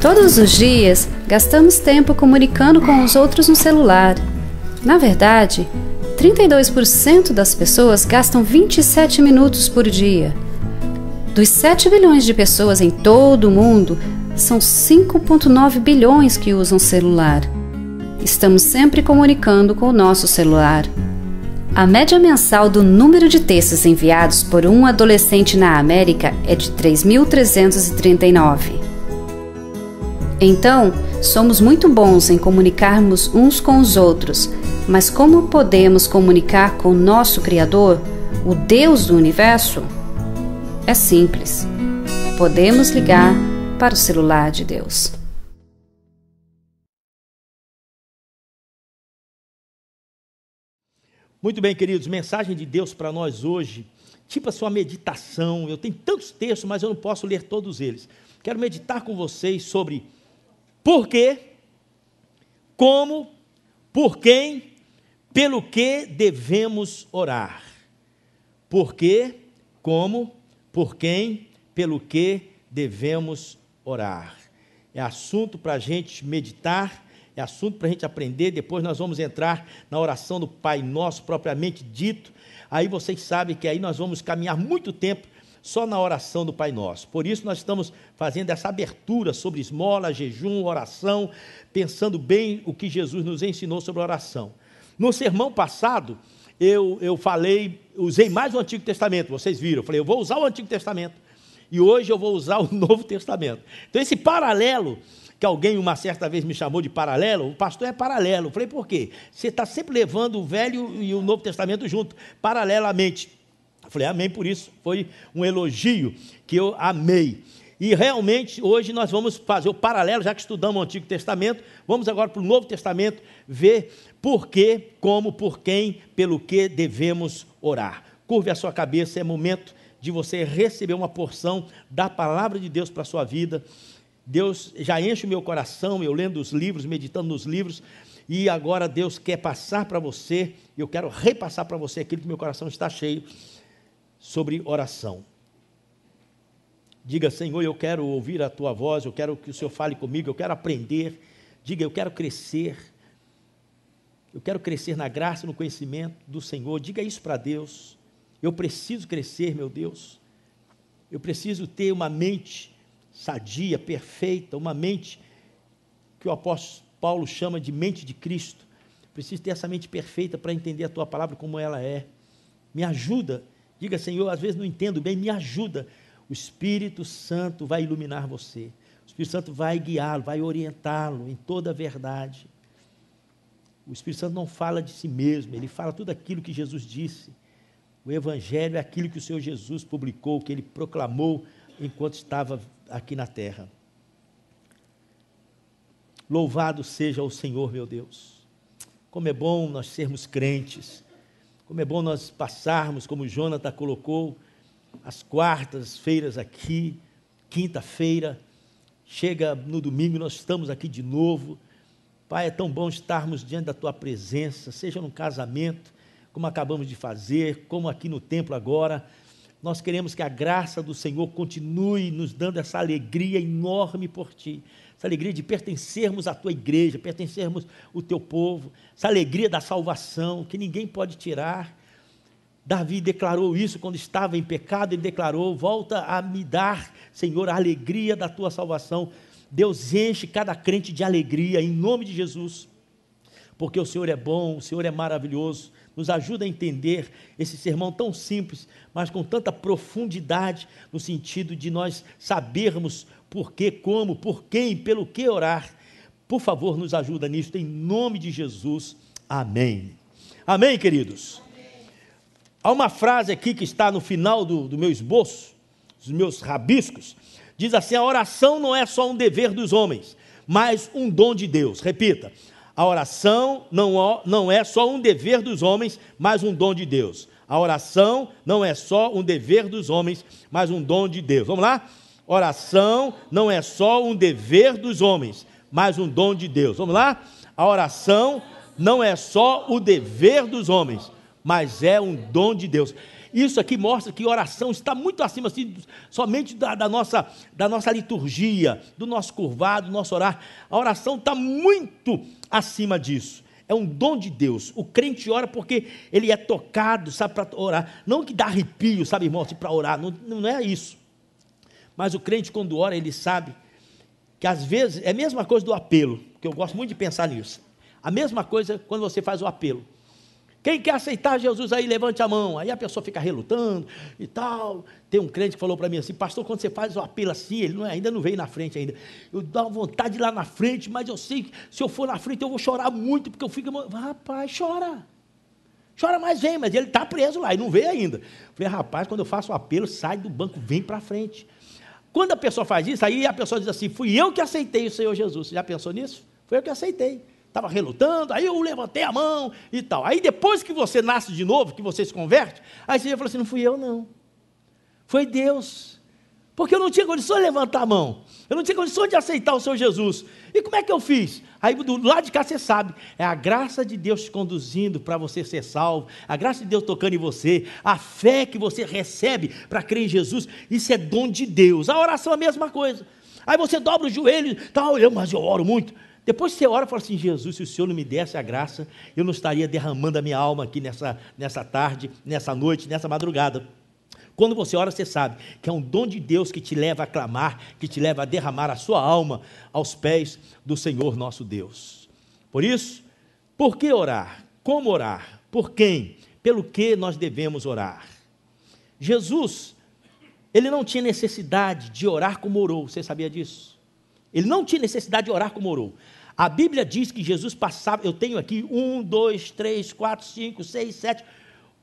Todos os dias, gastamos tempo comunicando com os outros no celular. Na verdade, 32% das pessoas gastam 27 minutos por dia. Dos 7 bilhões de pessoas em todo o mundo, são 5,9 bilhões que usam celular. Estamos sempre comunicando com o nosso celular. A média mensal do número de textos enviados por um adolescente na América é de 3.339. Então, somos muito bons em comunicarmos uns com os outros, mas como podemos comunicar com o nosso Criador, o Deus do Universo? É simples. Podemos ligar para o celular de Deus. Muito bem, queridos, mensagem de Deus para nós hoje, tipo a sua meditação. Eu tenho tantos textos, mas eu não posso ler todos eles. Quero meditar com vocês sobre por quê, como, por quem, pelo que devemos orar. Por quê, como, por quem, pelo que devemos orar. É assunto para a gente meditar, é assunto para a gente aprender. Depois nós vamos entrar na oração do Pai Nosso, propriamente dito. Aí vocês sabem que aí nós vamos caminhar muito tempo só na oração do Pai Nosso. Por isso nós estamos fazendo essa abertura sobre esmola, jejum, oração, pensando bem o que Jesus nos ensinou sobre oração. No sermão passado, eu falei, usei mais o Antigo Testamento, vocês viram, eu falei, eu vou usar o Antigo Testamento, e hoje eu vou usar o Novo Testamento. Então esse paralelo, que alguém uma certa vez me chamou de paralelo, o pastor é paralelo. Eu falei, por quê? Você está sempre levando o Velho e o Novo Testamento junto, paralelamente. Eu falei, amém por isso, foi um elogio que eu amei. E realmente hoje nós vamos fazer o paralelo, já que estudamos o Antigo Testamento, vamos agora para o Novo Testamento ver por que, como, por quem, pelo que devemos orar. Curve a sua cabeça, é momento de você receber uma porção da palavra de Deus para a sua vida. Deus já enche o meu coração, eu lendo os livros, meditando nos livros, e agora Deus quer passar para você, e eu quero repassar para você aquilo que meu coração está cheio, sobre oração. Diga, Senhor, eu quero ouvir a Tua voz, eu quero que o Senhor fale comigo, eu quero aprender. Diga, eu quero crescer na graça e no conhecimento do Senhor. Diga isso para Deus. Eu preciso crescer, meu Deus. Eu preciso ter uma mente sadia, perfeita, uma mente que o apóstolo Paulo chama de mente de Cristo. Preciso ter essa mente perfeita para entender a Tua palavra como ela é. Me ajuda. Diga, Senhor, às vezes não entendo bem, me ajuda. O Espírito Santo vai iluminar você. O Espírito Santo vai guiá-lo, vai orientá-lo em toda a verdade. O Espírito Santo não fala de si mesmo, ele fala tudo aquilo que Jesus disse. O Evangelho é aquilo que o Senhor Jesus publicou, que ele proclamou enquanto estava aqui na terra. Louvado seja o Senhor, meu Deus. Como é bom nós sermos crentes. Como é bom nós passarmos, como o Jonathan colocou, as quartas-feiras aqui, quinta-feira, chega no domingo, nós estamos aqui de novo. Pai, é tão bom estarmos diante da Tua presença, seja num casamento, como acabamos de fazer, como aqui no templo agora. Nós queremos que a graça do Senhor continue nos dando essa alegria enorme por Ti, essa alegria de pertencermos à Tua igreja, pertencermos ao Teu povo, essa alegria da salvação, que ninguém pode tirar. Davi declarou isso quando estava em pecado, ele declarou, volta a me dar, Senhor, a alegria da Tua salvação. Deus enche cada crente de alegria, em nome de Jesus, porque o Senhor é bom, o Senhor é maravilhoso. Nos ajuda a entender esse sermão tão simples, mas com tanta profundidade, no sentido de nós sabermos por quê, como, por quem, pelo que orar. Por favor, nos ajuda nisso, em nome de Jesus. Amém. Amém, queridos? Há uma frase aqui que está no final do meu esboço, dos meus rabiscos, diz assim, a oração não é só um dever dos homens, mas um dom de Deus. Repita, a oração não é só um dever dos homens, mas um dom de Deus. A oração não é só um dever dos homens, mas um dom de Deus. Vamos lá? Oração não é só um dever dos homens, mas um dom de Deus. Vamos lá? A oração não é só o dever dos homens, mas é um dom de Deus. Isso aqui mostra que oração está muito acima assim, somente da nossa liturgia, do nosso curvado, do nosso orar. A oração está muito acima disso. É um dom de Deus. O crente ora porque ele é tocado, sabe, para orar. Não que dá arrepio, sabe, irmão, assim, para orar. Não é isso. Mas o crente, quando ora, ele sabe que às vezes é a mesma coisa do apelo, que eu gosto muito de pensar nisso. A mesma coisa quando você faz o apelo. Quem quer aceitar Jesus aí, levante a mão. Aí a pessoa fica relutando e tal. Tem um crente que falou para mim assim: pastor, quando você faz o apelo assim, ele ainda não veio na frente ainda. Eu dou vontade de ir lá na frente, mas eu sei que se eu for na frente eu vou chorar muito, porque eu fico... Rapaz, chora. Chora, mas vem. Mas ele está preso lá e não veio ainda. Falei: rapaz, quando eu faço o apelo, sai do banco, vem para frente. Quando a pessoa faz isso, aí a pessoa diz assim: fui eu que aceitei o Senhor Jesus. Você já pensou nisso? Foi eu que aceitei. Estava relutando, aí eu levantei a mão e tal. Aí depois que você nasce de novo, que você se converte, aí você fala assim: não fui eu não, foi Deus, porque eu não tinha condições de levantar a mão, eu não tinha condições de aceitar o Senhor Jesus. E como é que eu fiz? Aí do lado de cá você sabe, é a graça de Deus te conduzindo para você ser salvo, a graça de Deus tocando em você, a fé que você recebe para crer em Jesus, isso é dom de Deus. A oração é a mesma coisa. Aí você dobra o joelho, tal, mas eu oro muito. Depois você ora e fala assim: Jesus, se o Senhor não me desse a graça, eu não estaria derramando a minha alma aqui nessa tarde, nessa noite, nessa madrugada. Quando você ora, você sabe que é um dom de Deus que te leva a clamar, que te leva a derramar a sua alma aos pés do Senhor nosso Deus. Por isso, por que orar? Como orar? Por quem? Pelo que nós devemos orar? Jesus, ele não tinha necessidade de orar como orou, você sabia disso? Ele não tinha necessidade de orar como orou. A Bíblia diz que Jesus passava, eu tenho aqui 1, 2, 3, 4, 5, 6, 7,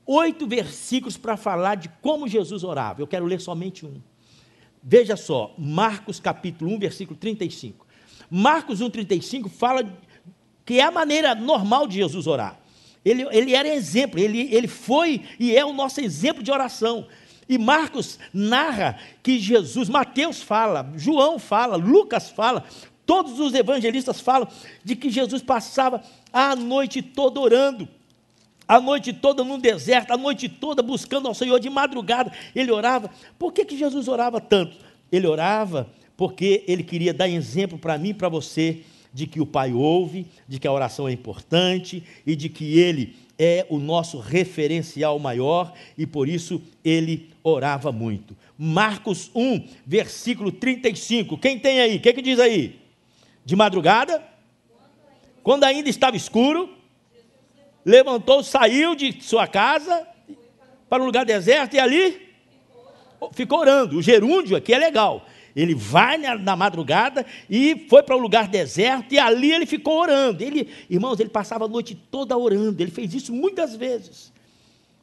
8 versículos para falar de como Jesus orava. Eu quero ler somente um. Veja só, Marcos capítulo 1, versículo 35. Marcos 1, 35 fala que é a maneira normal de Jesus orar. Ele era exemplo, ele foi e é o nosso exemplo de oração. E Marcos narra que Jesus, Mateus fala, João fala, Lucas fala, todos os evangelistas falam de que Jesus passava a noite toda orando, a noite toda no deserto, a noite toda buscando ao Senhor, de madrugada ele orava. Por que Jesus orava tanto? Ele orava porque ele queria dar exemplo para mim e para você, de que o Pai ouve, de que a oração é importante e de que ele é o nosso referencial maior, e por isso ele orava muito. Marcos 1, versículo 35, quem tem aí? O que diz aí? De madrugada, quando ainda estava escuro, levantou, saiu de sua casa para um lugar deserto e ali ficou orando. O gerúndio aqui é legal. Ele vai na madrugada e foi para um lugar deserto e ali ele ficou orando. Irmãos, ele passava a noite toda orando. Ele fez isso muitas vezes.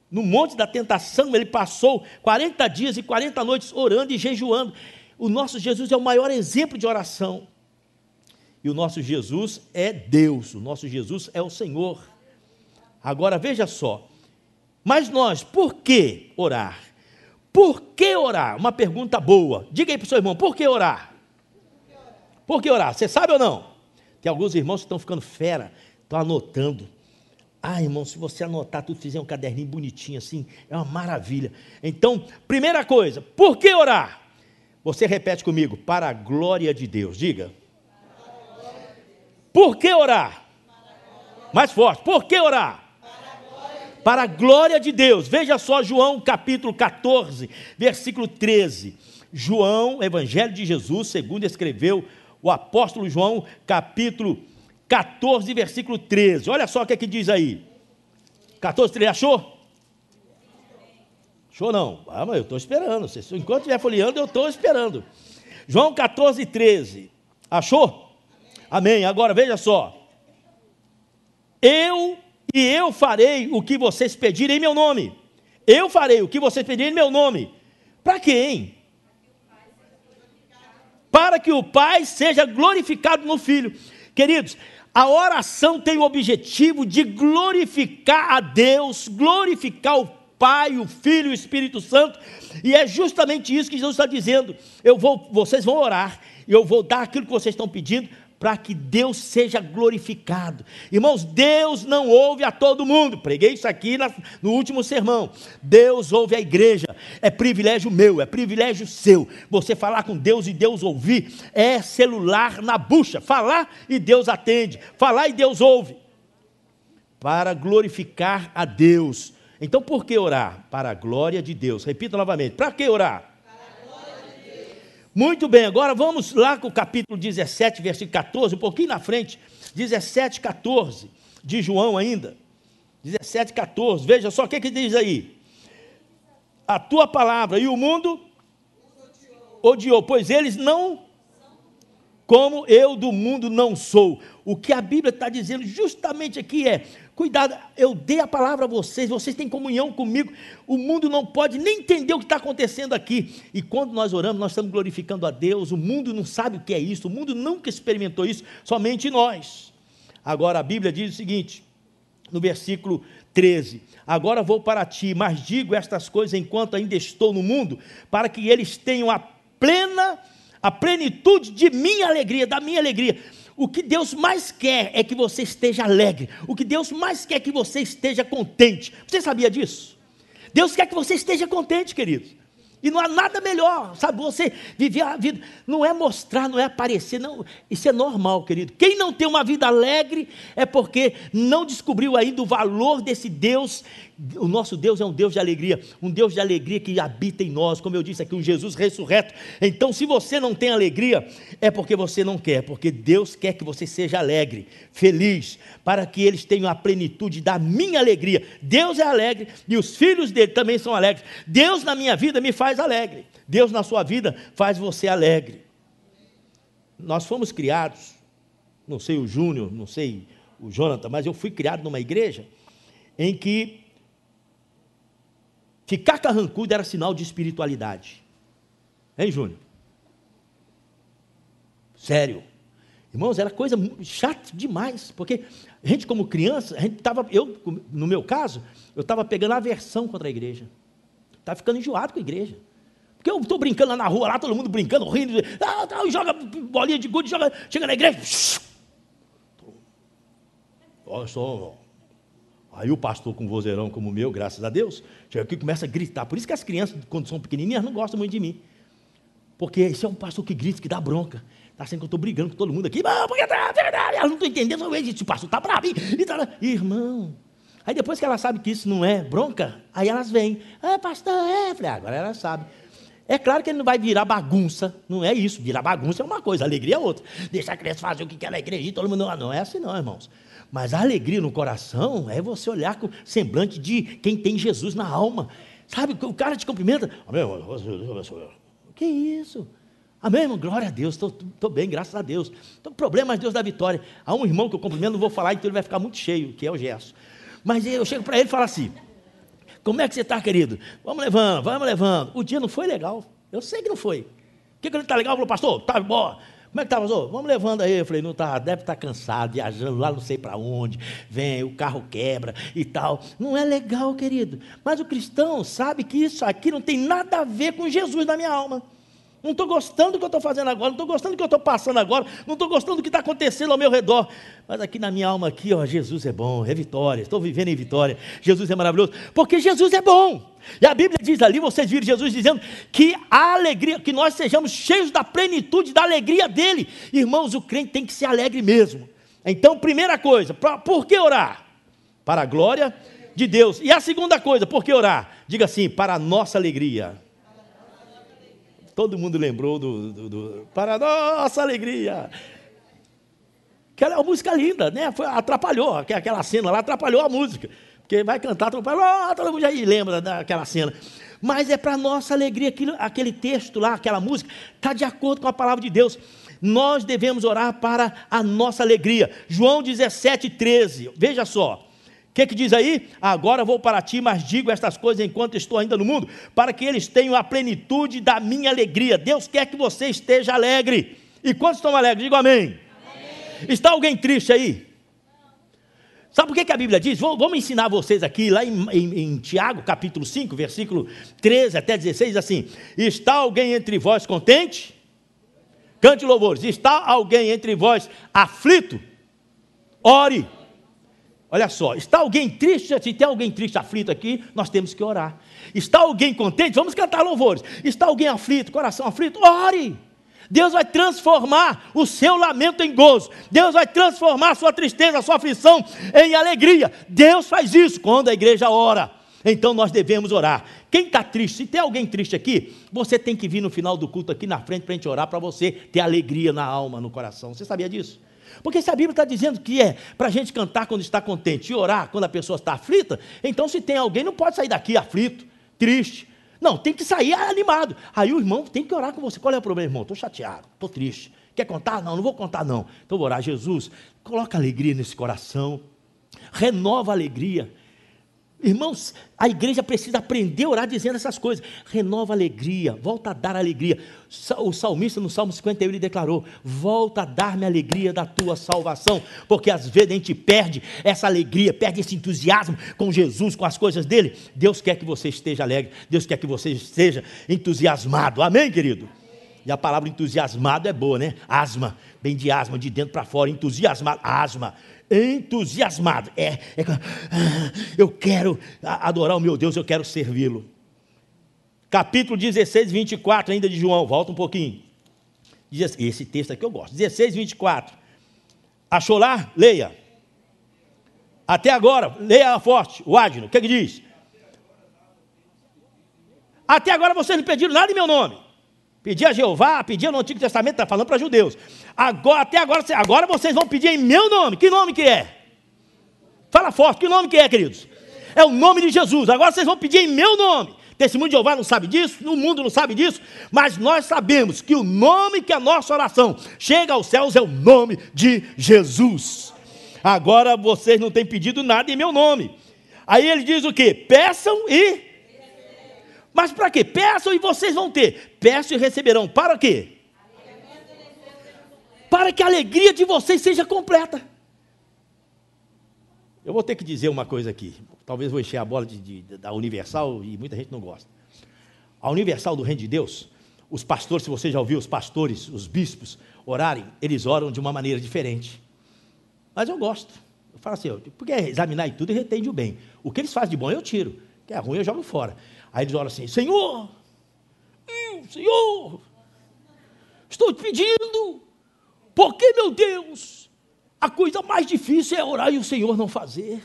No Monte da Tentação, ele passou 40 dias e 40 noites orando e jejuando. O nosso Jesus é o maior exemplo de oração. E o nosso Jesus é Deus, o nosso Jesus é o Senhor. Agora veja só, mas nós, por que orar? Por que orar? Uma pergunta boa. Diga aí para o seu irmão, por que orar? Por que orar? Você sabe ou não? Tem alguns irmãos que estão ficando fera, estão anotando. Ah, irmão, se você anotar tudo, fizer um caderninho bonitinho assim, é uma maravilha. Então, primeira coisa, por que orar? Você repete comigo, para a glória de Deus. Diga. Por que orar? Mais forte, por que orar? Para a glória de Deus. Veja só João capítulo 14, versículo 13. João, Evangelho de Jesus, segundo escreveu o apóstolo João, capítulo 14, versículo 13. Olha só o que é que diz aí. 14, 13, achou? Achou não? Ah, mas eu estou esperando. Enquanto estiver folheando, eu estou esperando. João 14, 13. Achou? Amém. Agora veja só. Eu farei o que vocês pedirem em meu nome. Eu farei o que vocês pedirem em meu nome. Para quem? Para que o Pai seja glorificado no Filho. Queridos, a oração tem o objetivo de glorificar a Deus, glorificar o Pai, o Filho e o Espírito Santo, e é justamente isso que Jesus está dizendo. Vocês vão orar, e eu vou dar aquilo que vocês estão pedindo, para que Deus seja glorificado. Irmãos, Deus não ouve a todo mundo. Preguei isso aqui no último sermão. Deus ouve a igreja. É privilégio meu, é privilégio seu. Você falar com Deus e Deus ouvir é celular na bucha. Falar e Deus atende. Falar e Deus ouve. Para glorificar a Deus. Então por que orar? Para a glória de Deus. Repita novamente. Para que orar? Muito bem, agora vamos lá com o capítulo 17, versículo 14, um pouquinho na frente, 17, 14, de João ainda, 17, 14, veja só o que diz aí, a tua palavra e o mundo odiou, pois eles não, como eu do mundo não sou. O que a Bíblia está dizendo justamente aqui é, cuidado, eu dei a palavra a vocês, vocês têm comunhão comigo, o mundo não pode nem entender o que está acontecendo aqui, e quando nós oramos, nós estamos glorificando a Deus, o mundo não sabe o que é isso, o mundo nunca experimentou isso, somente nós. Agora a Bíblia diz o seguinte, no versículo 13, agora vou para ti, mas digo estas coisas enquanto ainda estou no mundo, para que eles tenham a plenitude de minha alegria, da minha alegria. O que Deus mais quer é que você esteja alegre. O que Deus mais quer é que você esteja contente. Você sabia disso? Deus quer que você esteja contente, queridos. E não há nada melhor, sabe, você viver a vida, não é mostrar, não é aparecer, não, isso é normal, querido. Quem não tem uma vida alegre é porque não descobriu ainda o valor desse Deus. O nosso Deus é um Deus de alegria que habita em nós, como eu disse aqui, um Jesus ressurreto. Então, se você não tem alegria, é porque você não quer, porque Deus quer que você seja alegre, feliz, para que eles tenham a plenitude da minha alegria. Deus é alegre e os filhos dele também são alegres. Deus na minha vida me faz alegre, Deus na sua vida faz você alegre. Nós fomos criados, não sei o Júnior, não sei o Jonathan, mas eu fui criado numa igreja em que ficar carrancudo era sinal de espiritualidade. Hein, Júnior? Sério. Irmãos, era coisa chata demais, porque a gente como criança, no meu caso, eu estava pegando aversão contra a igreja. Estava ficando enjoado com a igreja. Porque eu estou brincando lá na rua, lá todo mundo brincando, rindo, joga bolinha de gude, chega na igreja. Olha só, aí o pastor com um vozeirão como o meu, graças a Deus, chega aqui e começa a gritar. Por isso que as crianças, quando são pequenininhas, não gostam muito de mim. Porque esse é um pastor que grita, que dá bronca. Está sendo que eu estou brigando com todo mundo aqui. Elas não estão entendendo, esse pastor está bravo. Irmão, aí depois que ela sabe que isso não é bronca, aí elas vêm. Pastor, falei, agora ela sabe. É claro que ele não vai virar bagunça, não é isso. Virar bagunça é uma coisa, alegria é outra. Deixar a criança fazer o que quer na igreja, todo mundo não é assim não, irmãos. Mas a alegria no coração é você olhar com o semblante de quem tem Jesus na alma. Sabe, o cara te cumprimenta. Amém, o que é isso? Amém, irmão? Glória a Deus, estou bem, graças a Deus. Estou com problema, mas Deus dá vitória. Há um irmão que eu cumprimento, não vou falar, então ele vai ficar muito cheio, que é o Gerson. Mas eu chego para ele e falo assim, como é que você está, querido? Vamos levando. O dia não foi legal, eu sei que não foi. O que ele está legal? Falou, pastor, está bom. Como é que está, pastor? Vamos levando aí. Eu falei, não tá, deve estar cansado, viajando lá não sei para onde, vem, o carro quebra e tal. Não é legal, querido. Mas o cristão sabe que isso aqui não tem nada a ver com Jesus na minha alma. Não estou gostando do que eu estou fazendo agora, não estou gostando do que eu estou passando agora, não estou gostando do que está acontecendo ao meu redor. Mas aqui na minha alma, aqui, Jesus é bom, é vitória, estou vivendo em vitória. Jesus é maravilhoso, porque Jesus é bom. E a Bíblia diz ali, vocês viram Jesus dizendo que a alegria, que nós sejamos cheios da plenitude da alegria dele. Irmãos, o crente tem que ser alegre mesmo. Então, primeira coisa, por que orar? Para a glória de Deus. E a segunda coisa, por que orar? Diga assim, para a nossa alegria. Todo mundo lembrou para a nossa alegria. Aquela é uma música linda, né? Atrapalhou, aquela cena lá atrapalhou a música. Porque vai cantar, todo mundo já lembra daquela cena. Mas é para a nossa alegria, aquele texto lá, aquela música, está de acordo com a palavra de Deus. Nós devemos orar para a nossa alegria. João 17, 13, veja só. O que diz aí? Agora vou para ti, mas digo estas coisas enquanto estou ainda no mundo, para que eles tenham a plenitude da minha alegria. Deus quer que você esteja alegre. E quantos estão alegres? Digo amém. Amém. Está alguém triste aí? Sabe por que a Bíblia diz? Vamos ensinar vocês aqui, lá em Tiago, capítulo 5, versículo 13 até 16, assim. Está alguém entre vós contente? Cante louvores. Está alguém entre vós aflito? Ore. Olha só, está alguém triste? Se tem alguém triste, aflito aqui, nós temos que orar. Está alguém contente? Vamos cantar louvores. Está alguém aflito, coração aflito? Ore. Deus vai transformar o seu lamento em gozo. Deus vai transformar a sua tristeza, a sua aflição em alegria. Deus faz isso quando a igreja ora. Então nós devemos orar. Quem está triste, se tem alguém triste aqui, você tem que vir no final do culto aqui na frente para a gente orar, para você ter alegria na alma, no coração. Você sabia disso? Porque se a Bíblia está dizendo que é para a gente cantar quando está contente e orar quando a pessoa está aflita, então se tem alguém, não pode sair daqui aflito, triste. Não, tem que sair animado. Aí o irmão tem que orar com você. Qual é o problema, irmão? Estou chateado, estou triste. Quer contar? Não, não vou contar não. Então vou orar. Jesus, coloca alegria nesse coração. Renova a alegria. Irmãos, a igreja precisa aprender a orar dizendo essas coisas. Renova a alegria, volta a dar alegria. O salmista no Salmo 51 ele declarou: volta a dar-me a alegria da tua salvação. Porque às vezes a gente perde essa alegria, perde esse entusiasmo com Jesus, com as coisas dele. Deus quer que você esteja alegre, Deus quer que você esteja entusiasmado. Amém, querido? E a palavra entusiasmado é boa, né? Asma, bem de asma, de dentro para fora, entusiasmado, asma. Entusiasmado, eu quero adorar o meu Deus, eu quero servi-lo. Capítulo 16, 24 ainda de João, volta um pouquinho. Esse texto aqui eu gosto, 16, 24. Achou lá? Leia. Até agora, leia forte, o Adno, o que ele diz? Até agora vocês não pediram nada em meu nome. Pedia a Jeová, pedia no Antigo Testamento, está falando para judeus. Até agora vocês vão pedir em meu nome. Que nome que é? Fala forte, que nome que é, queridos? É o nome de Jesus. Agora vocês vão pedir em meu nome. Testemunho de Jeová não sabe disso, o mundo não sabe disso, mas nós sabemos que o nome que a nossa oração chega aos céus é o nome de Jesus. Agora vocês não têm pedido nada em meu nome. Aí ele diz o quê? Peçam e... Mas para quê? Peçam e vocês vão ter. Peçam e receberão. Para quê? Para que a alegria de vocês seja completa. Eu vou ter que dizer uma coisa aqui. Talvez vou encher a bola da Universal e muita gente não gosta. A Universal do Reino de Deus, os pastores, se você já ouviu os pastores, os bispos orarem, eles oram de uma maneira diferente. Mas eu gosto. Eu falo assim, porque examinar tudo e retende o bem. O que eles fazem de bom eu tiro. O que é ruim eu jogo fora. Aí eles oram assim: Senhor, Senhor, estou te pedindo, porque, meu Deus, a coisa mais difícil é orar e o Senhor não fazer.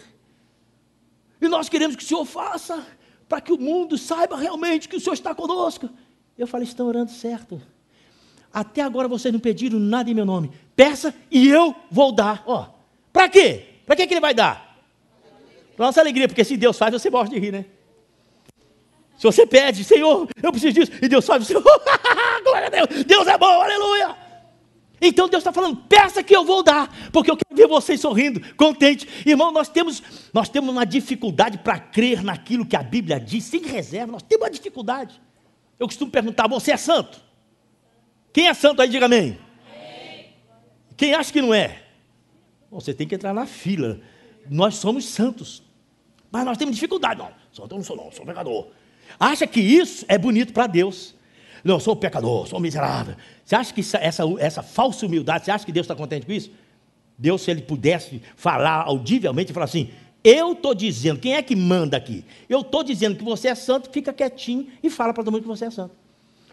E nós queremos que o Senhor faça, para que o mundo saiba realmente que o Senhor está conosco. Eu falei: estão orando certo. Até agora vocês não pediram nada em meu nome. Peça e eu vou dar. Ó, para quê? Para que ele vai dar? Para nossa alegria, porque se Deus faz, você gosta de rir, né? Se você pede: Senhor, eu preciso disso, e Deus faz, você, glória a Deus, Deus é bom, aleluia. Então Deus está falando: peça que eu vou dar, porque eu quero ver vocês sorrindo, contentes. Irmão, nós temos uma dificuldade para crer naquilo que a Bíblia diz, sem reserva. Nós temos uma dificuldade. Eu costumo perguntar: você é santo? Quem é santo aí, diga amém. Quem acha que não é? Bom, você tem que entrar na fila. Nós somos santos, mas nós temos dificuldade. Não, santo eu não sou pecador. Acha que isso é bonito para Deus? Não, sou um pecador, sou um miserável. Você acha que essa falsa humildade, você acha que Deus está contente com isso? Deus, se ele pudesse falar audivelmente e falar assim: eu estou dizendo, quem é que manda aqui? Eu estou dizendo que você é santo, fica quietinho e fala para todo mundo que você é santo.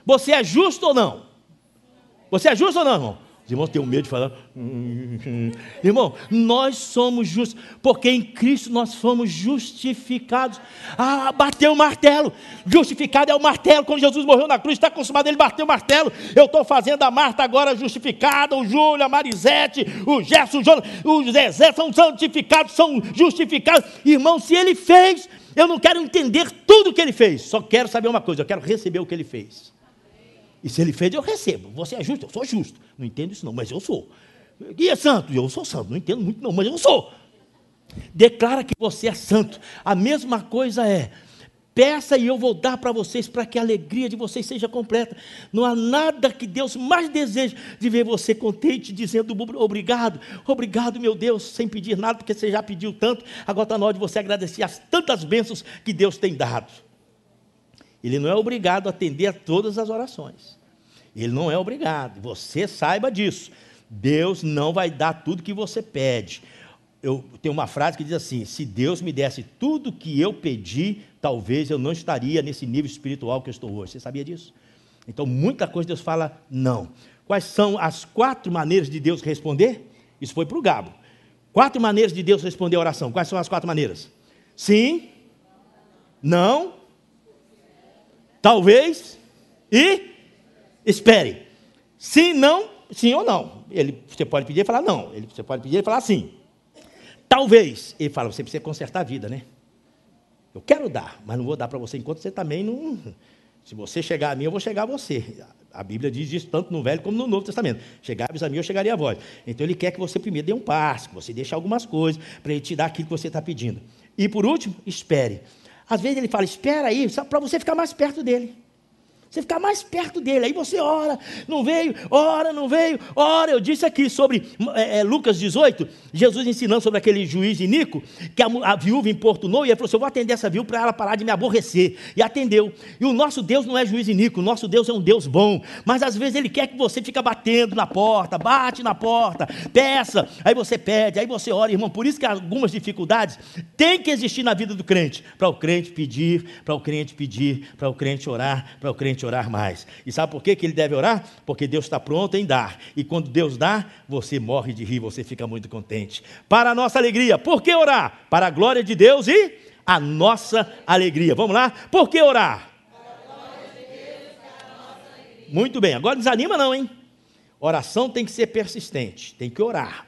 Você é justo ou não? Você é justo ou não, irmão? Os irmãos têm medo de falar. Irmão, nós somos justos, porque em Cristo nós fomos justificados. Ah, bateu o martelo. Justificado é o martelo. Quando Jesus morreu na cruz, está consumado, ele bateu o martelo. Eu estou fazendo a Marta agora justificada, o Júlio, a Marisete, o Gerson, o Jonas, o Zezé são santificados, são justificados. Irmão, se ele fez, eu não quero entender tudo o que ele fez. Só quero saber uma coisa: eu quero receber o que ele fez. E se ele fez, eu recebo. Você é justo? Eu sou justo. Não entendo isso não, mas eu sou. E é santo? Eu sou santo. Não entendo muito não, mas eu sou. Declara que você é santo. A mesma coisa é: peça e eu vou dar para vocês, para que a alegria de vocês seja completa. Não há nada que Deus mais deseja de ver você contente, dizendo obrigado, obrigado, meu Deus, sem pedir nada, porque você já pediu tanto. Agora está na hora de você agradecer as tantas bênçãos que Deus tem dado. Ele não é obrigado a atender a todas as orações. Ele não é obrigado. Você saiba disso. Deus não vai dar tudo que você pede. Eu tenho uma frase que diz assim: se Deus me desse tudo que eu pedi, talvez eu não estaria nesse nível espiritual que eu estou hoje. Você sabia disso? Então, muita coisa Deus fala não. Quais são as 4 maneiras de Deus responder? Isso foi para o Gabo. 4 maneiras de Deus responder a oração. Quais são as 4 maneiras? Sim, não, talvez e espere. Sim, não, sim ou não. Você pode pedir e falar não. Você pode pedir e falar sim. Talvez. Ele fala, você precisa consertar a vida, né? Eu quero dar, mas não vou dar para você enquanto você também não... Se você chegar a mim, eu vou chegar a você. A Bíblia diz isso tanto no Velho como no Novo Testamento. Chegares a mim, eu chegaria a vós. Então, ele quer que você primeiro dê um passo, que você deixe algumas coisas, para ele te dar aquilo que você está pedindo. E, por último, espere. Às vezes ele fala, espera aí, para você ficar mais perto dele. Você ficar mais perto dele, aí você ora, não veio, ora, não veio, ora. Eu disse aqui sobre Lucas 18, Jesus ensinando sobre aquele juiz iníquo, que a viúva importunou, e ele falou assim, eu vou atender essa viúva para ela parar de me aborrecer. E atendeu. E o nosso Deus não é juiz iníquo, o nosso Deus é um Deus bom, mas às vezes ele quer que você fique batendo na porta, bate na porta, peça, aí você pede, aí você ora, irmão. Por isso que algumas dificuldades têm que existir na vida do crente, para o crente pedir, para o crente pedir, para o crente orar, para o crente orar mais. E sabe por que ele deve orar? Porque Deus está pronto em dar. E quando Deus dá, você morre de rir, você fica muito contente. Para a nossa alegria. Por que orar? Para a glória de Deus e a nossa alegria. Vamos lá? Por que orar? Para a glória de Deus e para a nossa alegria. Muito bem. Agora não desanima não, hein? Oração tem que ser persistente. Tem que orar.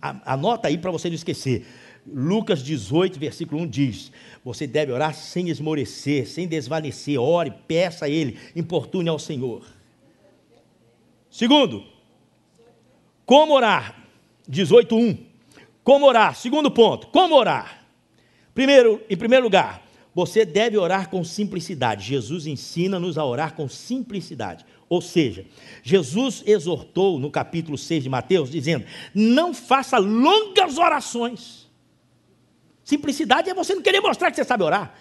Anota aí para você não esquecer. Lucas 18, versículo 1 diz, você deve orar sem esmorecer, sem desvanecer, ore, peça a Ele, importune ao Senhor. Segundo, como orar? 18:1. Como orar? Segundo ponto, como orar? Em primeiro lugar, você deve orar com simplicidade. Jesus ensina-nos a orar com simplicidade. Ou seja, Jesus exortou no capítulo 6 de Mateus, dizendo, não faça longas orações. Simplicidade é você não querer mostrar que você sabe orar.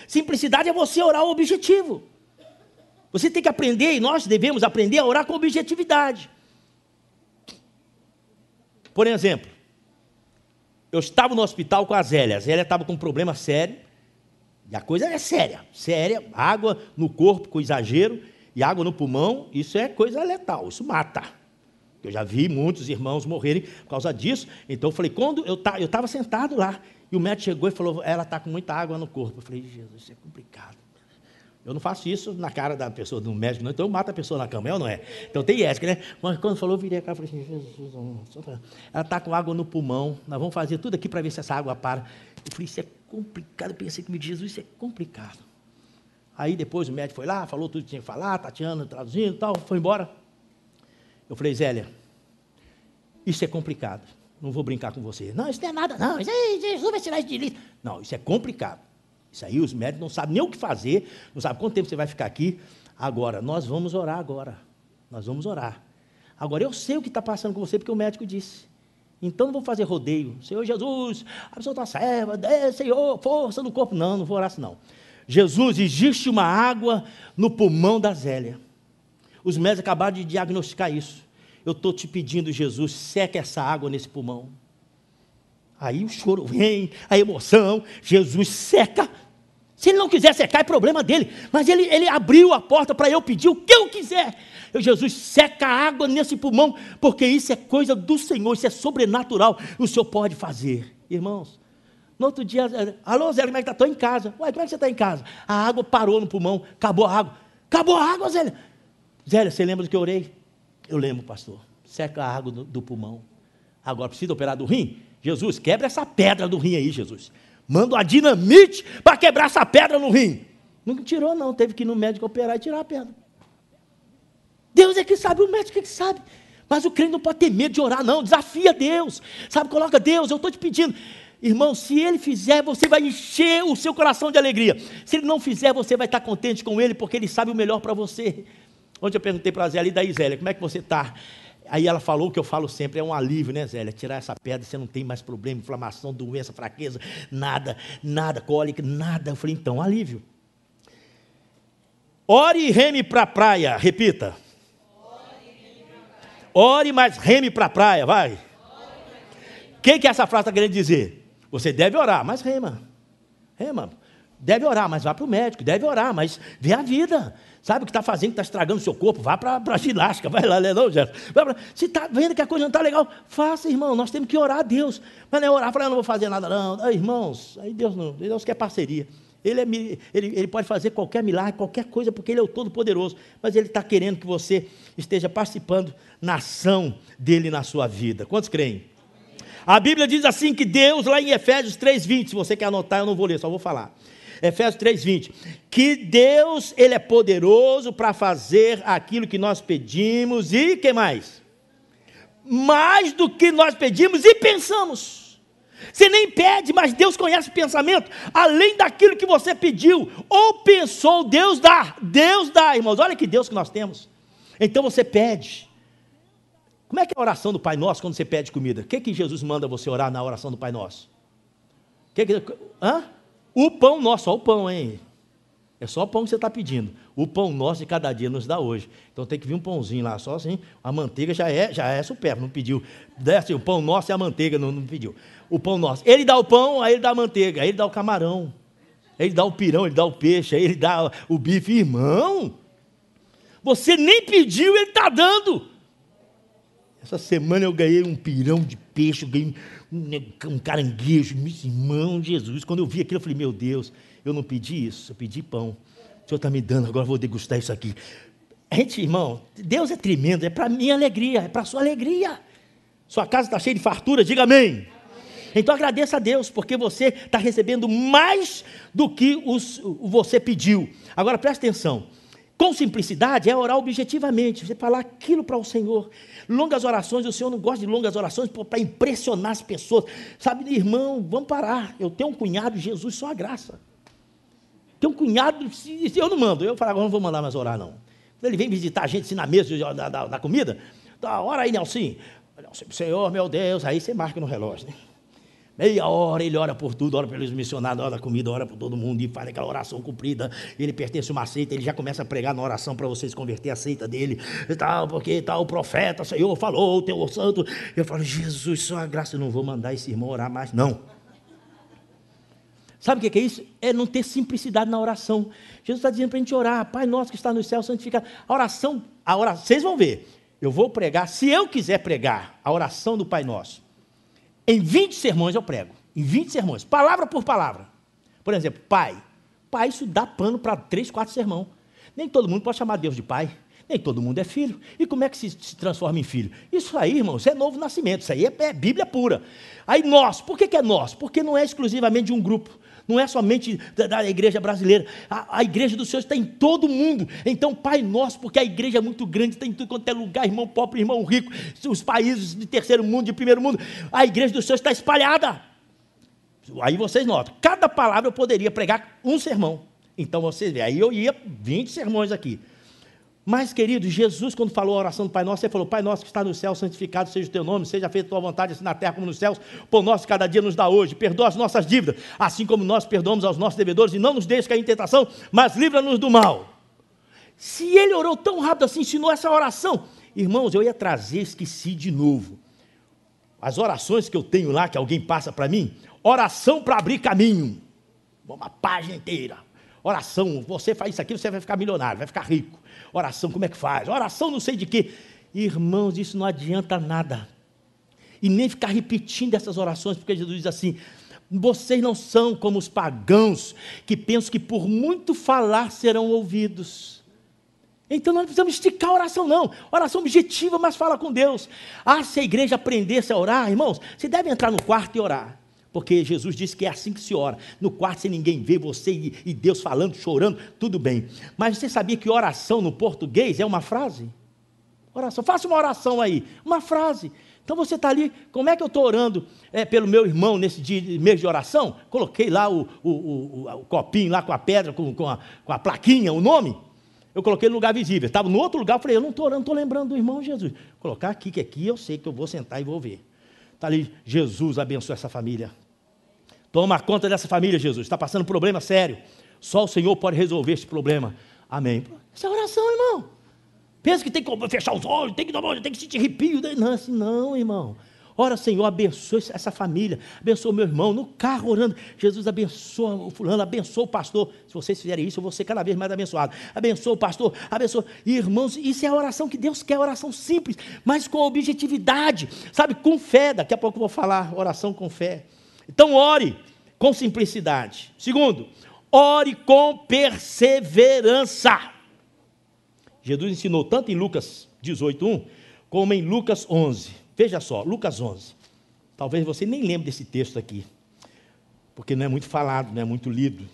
Simplicidade é você orar o objetivo. Você tem que aprender, e nós devemos aprender a orar com objetividade. Por exemplo, eu estava no hospital com a Zélia estava com um problema sério, e a coisa é séria, água no corpo com exagero, e água no pulmão, isso é coisa letal, isso mata. Eu já vi muitos irmãos morrerem por causa disso. Então eu falei, quando eu estava sentado lá, e o médico chegou e falou, ela está com muita água no corpo. Eu falei, Jesus, isso é complicado. Eu não faço isso na cara da pessoa, do médico, não, então eu mato a pessoa na cama, é ou não é? Então tem ética, né? Mas quando falou, eu virei a cara e falei assim, Jesus, ela está com água no pulmão, nós vamos fazer tudo aqui para ver se essa água para. Eu falei, isso é complicado. Eu pensei comigo, Jesus, isso é complicado. Aí depois o médico foi lá, falou tudo que tinha que falar, Tatiana traduzindo e tal, foi embora. Eu falei, Zélia, isso é complicado, não vou brincar com você. Não, isso não é nada, não, isso aí, Jesus vai tirar isso de lista. Não, isso é complicado. Isso aí os médicos não sabem nem o que fazer, não sabem quanto tempo você vai ficar aqui. Agora, nós vamos orar agora. Nós vamos orar. Agora, eu sei o que está passando com você, porque o médico disse. Então, não vou fazer rodeio. Senhor Jesus, abençoa a tua serva, Senhor, força no corpo. Não, não vou orar assim, não. Jesus, existe uma água no pulmão da Zélia. Os médicos acabaram de diagnosticar isso. Eu estou te pedindo, Jesus, seca essa água nesse pulmão. Aí o choro vem, a emoção, Jesus seca. Se ele não quiser secar, é problema dele. Mas ele abriu a porta para eu pedir o que eu quiser. Jesus, seca a água nesse pulmão, porque isso é coisa do Senhor, isso é sobrenatural. O Senhor pode fazer. Irmãos, no outro dia, alô Zélia, como é que está? Estou em casa. Ué, como é que você está em casa? A água parou no pulmão, acabou a água. Acabou a água, Zélia. Zélia, você lembra do que eu orei? Eu lembro, pastor. Seca a água do pulmão. Agora precisa operar do rim? Jesus, quebra essa pedra do rim aí, Jesus. Manda uma dinamite para quebrar essa pedra no rim. Não tirou, não. Teve que ir no médico operar e tirar a pedra. Deus é que sabe, o médico é que sabe. Mas o crente não pode ter medo de orar, não. Desafia Deus. Sabe, coloca Deus, eu estou te pedindo. Irmão, se Ele fizer, você vai encher o seu coração de alegria. Se Ele não fizer, você vai estar contente com Ele, porque Ele sabe o melhor para você. Ontem eu perguntei para a Zélia, e daí, Zélia, como é que você está? Aí ela falou o que eu falo sempre, é um alívio, né, Zélia? Tirar essa pedra, você não tem mais problema, inflamação, doença, fraqueza, nada, cólica, nada. Eu falei, então, alívio. Ore e reme para a praia. Repita. Ore, mas reme para a praia, vai. O que essa frase está querendo dizer? Você deve orar, mas rema. Rema. Deve orar, mas vá para o médico. Deve orar, mas vê a vida. Sabe o que está fazendo, que está estragando o seu corpo? Vá para a ginástica, vai lá, não, Jéssica. Se está vendo que a coisa não está legal, faça, irmão. Nós temos que orar a Deus. Mas não é orar, falar, eu não vou fazer nada, não. Ah, irmãos, aí Deus quer parceria. Ele pode fazer qualquer milagre, qualquer coisa, porque Ele é o Todo-Poderoso. Mas Ele está querendo que você esteja participando na ação dEle na sua vida. Quantos creem? A Bíblia diz assim que Deus, lá em Efésios 3:20, se você quer anotar, eu não vou ler, só vou falar. Efésios 3:20, que Deus, Ele é poderoso para fazer aquilo que nós pedimos e, que mais? Mais do que nós pedimos e pensamos. Você nem pede, mas Deus conhece o pensamento, além daquilo que você pediu ou pensou, Deus dá, irmãos, olha que Deus que nós temos. Então você pede. Como é que é a oração do Pai Nosso quando você pede comida? O que Jesus manda você orar na oração do Pai Nosso? O pão nosso, só o pão, hein? É só o pão que você está pedindo. O pão nosso de cada dia nos dá hoje. Então tem que vir um pãozinho lá, só assim. A manteiga já é supérfluo, não pediu. Assim, o pão nosso é a manteiga, não pediu. O pão nosso. Ele dá o pão, aí ele dá a manteiga, aí ele dá o camarão, aí ele dá o pirão, ele dá o peixe, aí ele dá o bife. Irmão, você nem pediu, ele está dando. Essa semana eu ganhei um pirão de peixe, eu ganhei um caranguejo. Irmão Jesus, quando eu vi aquilo, eu falei, meu Deus, eu não pedi isso, eu pedi pão. O Senhor está me dando, agora eu vou degustar isso aqui. Gente, irmão, Deus é tremendo, é para minha alegria, é para a sua alegria. Sua casa está cheia de fartura, diga amém. Então agradeça a Deus, porque você está recebendo mais do que você pediu. Agora presta atenção, com simplicidade é orar objetivamente, você falar aquilo para o Senhor. Longas orações, o Senhor não gosta de longas orações para impressionar as pessoas. Sabe, irmão, vamos parar. Eu tenho um cunhado, Jesus, só a graça. Tem um cunhado, eu não mando, eu falo, agora não vou mandar mais orar, não. Quando ele vem visitar a gente assim, na mesa da comida, tá, ora aí, Nelson, Senhor, meu Deus, aí você marca no relógio, né? Meia hora, ele ora por tudo, ora pelos missionários, ora da comida, ora por todo mundo, e faz aquela oração cumprida, ele pertence a uma seita, ele já começa a pregar na oração para vocês converter a seita dele, e tal, porque tal, o profeta, o Senhor falou, o teu santo. Eu falo, Jesus, só a graça, eu não vou mandar esse irmão orar mais, não. Sabe o que é isso? É não ter simplicidade na oração. Jesus está dizendo para a gente orar, Pai nosso que está no céu, santificado. A oração, vocês vão ver, eu vou pregar, se eu quiser pregar a oração do Pai Nosso, em 20 sermões eu prego, em 20 sermões, palavra por palavra. Por exemplo, pai, isso dá pano para 3, 4 sermão. Nem todo mundo pode chamar Deus de pai, nem todo mundo é filho. E como é que se transforma em filho? Isso aí, irmão, isso é novo nascimento, isso aí é Bíblia pura. Aí nós, por que é nós? Porque não é exclusivamente de um grupo. Não é somente da igreja brasileira, a igreja do Senhor está em todo mundo. Então, Pai Nosso, porque a igreja é muito grande, está em tudo quanto é lugar, irmão pobre, irmão rico, os países de terceiro mundo, de primeiro mundo, a igreja do Senhor está espalhada. Aí vocês notam, cada palavra eu poderia pregar um sermão. Então vocês veem, aí eu ia 20 sermões aqui. Mas, querido, Jesus, quando falou a oração do Pai Nosso, ele falou, Pai Nosso que está no céu, santificado seja o teu nome, seja feita a tua vontade, assim na terra como nos céus, pão nosso cada dia nos dá hoje, perdoa as nossas dívidas, assim como nós perdoamos aos nossos devedores, e não nos deixes cair em tentação, mas livra-nos do mal. Se ele orou tão rápido assim, ensinou essa oração, irmãos, eu ia trazer, esqueci de novo. As orações que eu tenho lá, que alguém passa para mim, oração para abrir caminho, uma página inteira. Oração, você faz isso aqui, você vai ficar milionário, vai ficar rico. Oração, como é que faz? Oração não sei de quê. Irmãos, isso não adianta nada. E nem ficar repetindo essas orações, porque Jesus diz assim, vocês não são como os pagãos, que pensam que por muito falar serão ouvidos. Então nós não precisamos esticar a oração não, oração objetiva, mas fala com Deus. Se a igreja aprendesse a orar, irmãos, você deve entrar no quarto e orar. Porque Jesus disse que é assim que se ora, no quarto sem ninguém ver você e Deus falando, chorando, tudo bem. Mas você sabia que oração no português é uma frase? Oração, faça uma oração aí, uma frase. Então você está ali, como é que eu estou orando pelo meu irmão nesse dia, mês de oração? Coloquei lá o copinho lá com a pedra, com a plaquinha, o nome. Eu coloquei no lugar visível, estava no outro lugar, eu falei, eu não estou orando, estou lembrando do irmão Jesus. Vou colocar aqui, que aqui eu sei que eu vou sentar e vou ver. Está ali, Jesus abençoa essa família. Toma conta dessa família, Jesus. Está passando um problema sério. Só o Senhor pode resolver esse problema. Amém. Essa é oração, irmão. Pensa que tem que fechar os olhos, tem que sentir arrepio. Não, assim não, irmão. Ora, Senhor, abençoa essa família, abençoa o meu irmão, no carro orando, Jesus abençoa o fulano, abençoa o pastor. Se vocês fizerem isso, eu vou ser cada vez mais abençoado. Abençoa o pastor, abençoa. E, irmãos, isso é a oração que Deus quer, oração simples, mas com objetividade, sabe, com fé. Daqui a pouco eu vou falar, oração com fé. Então, ore com simplicidade. Segundo, ore com perseverança. Jesus ensinou tanto em Lucas 18:1, como em Lucas 11. Veja só, Lucas 11. Talvez você nem lembre desse texto aqui, porque não é muito falado, não é muito lido.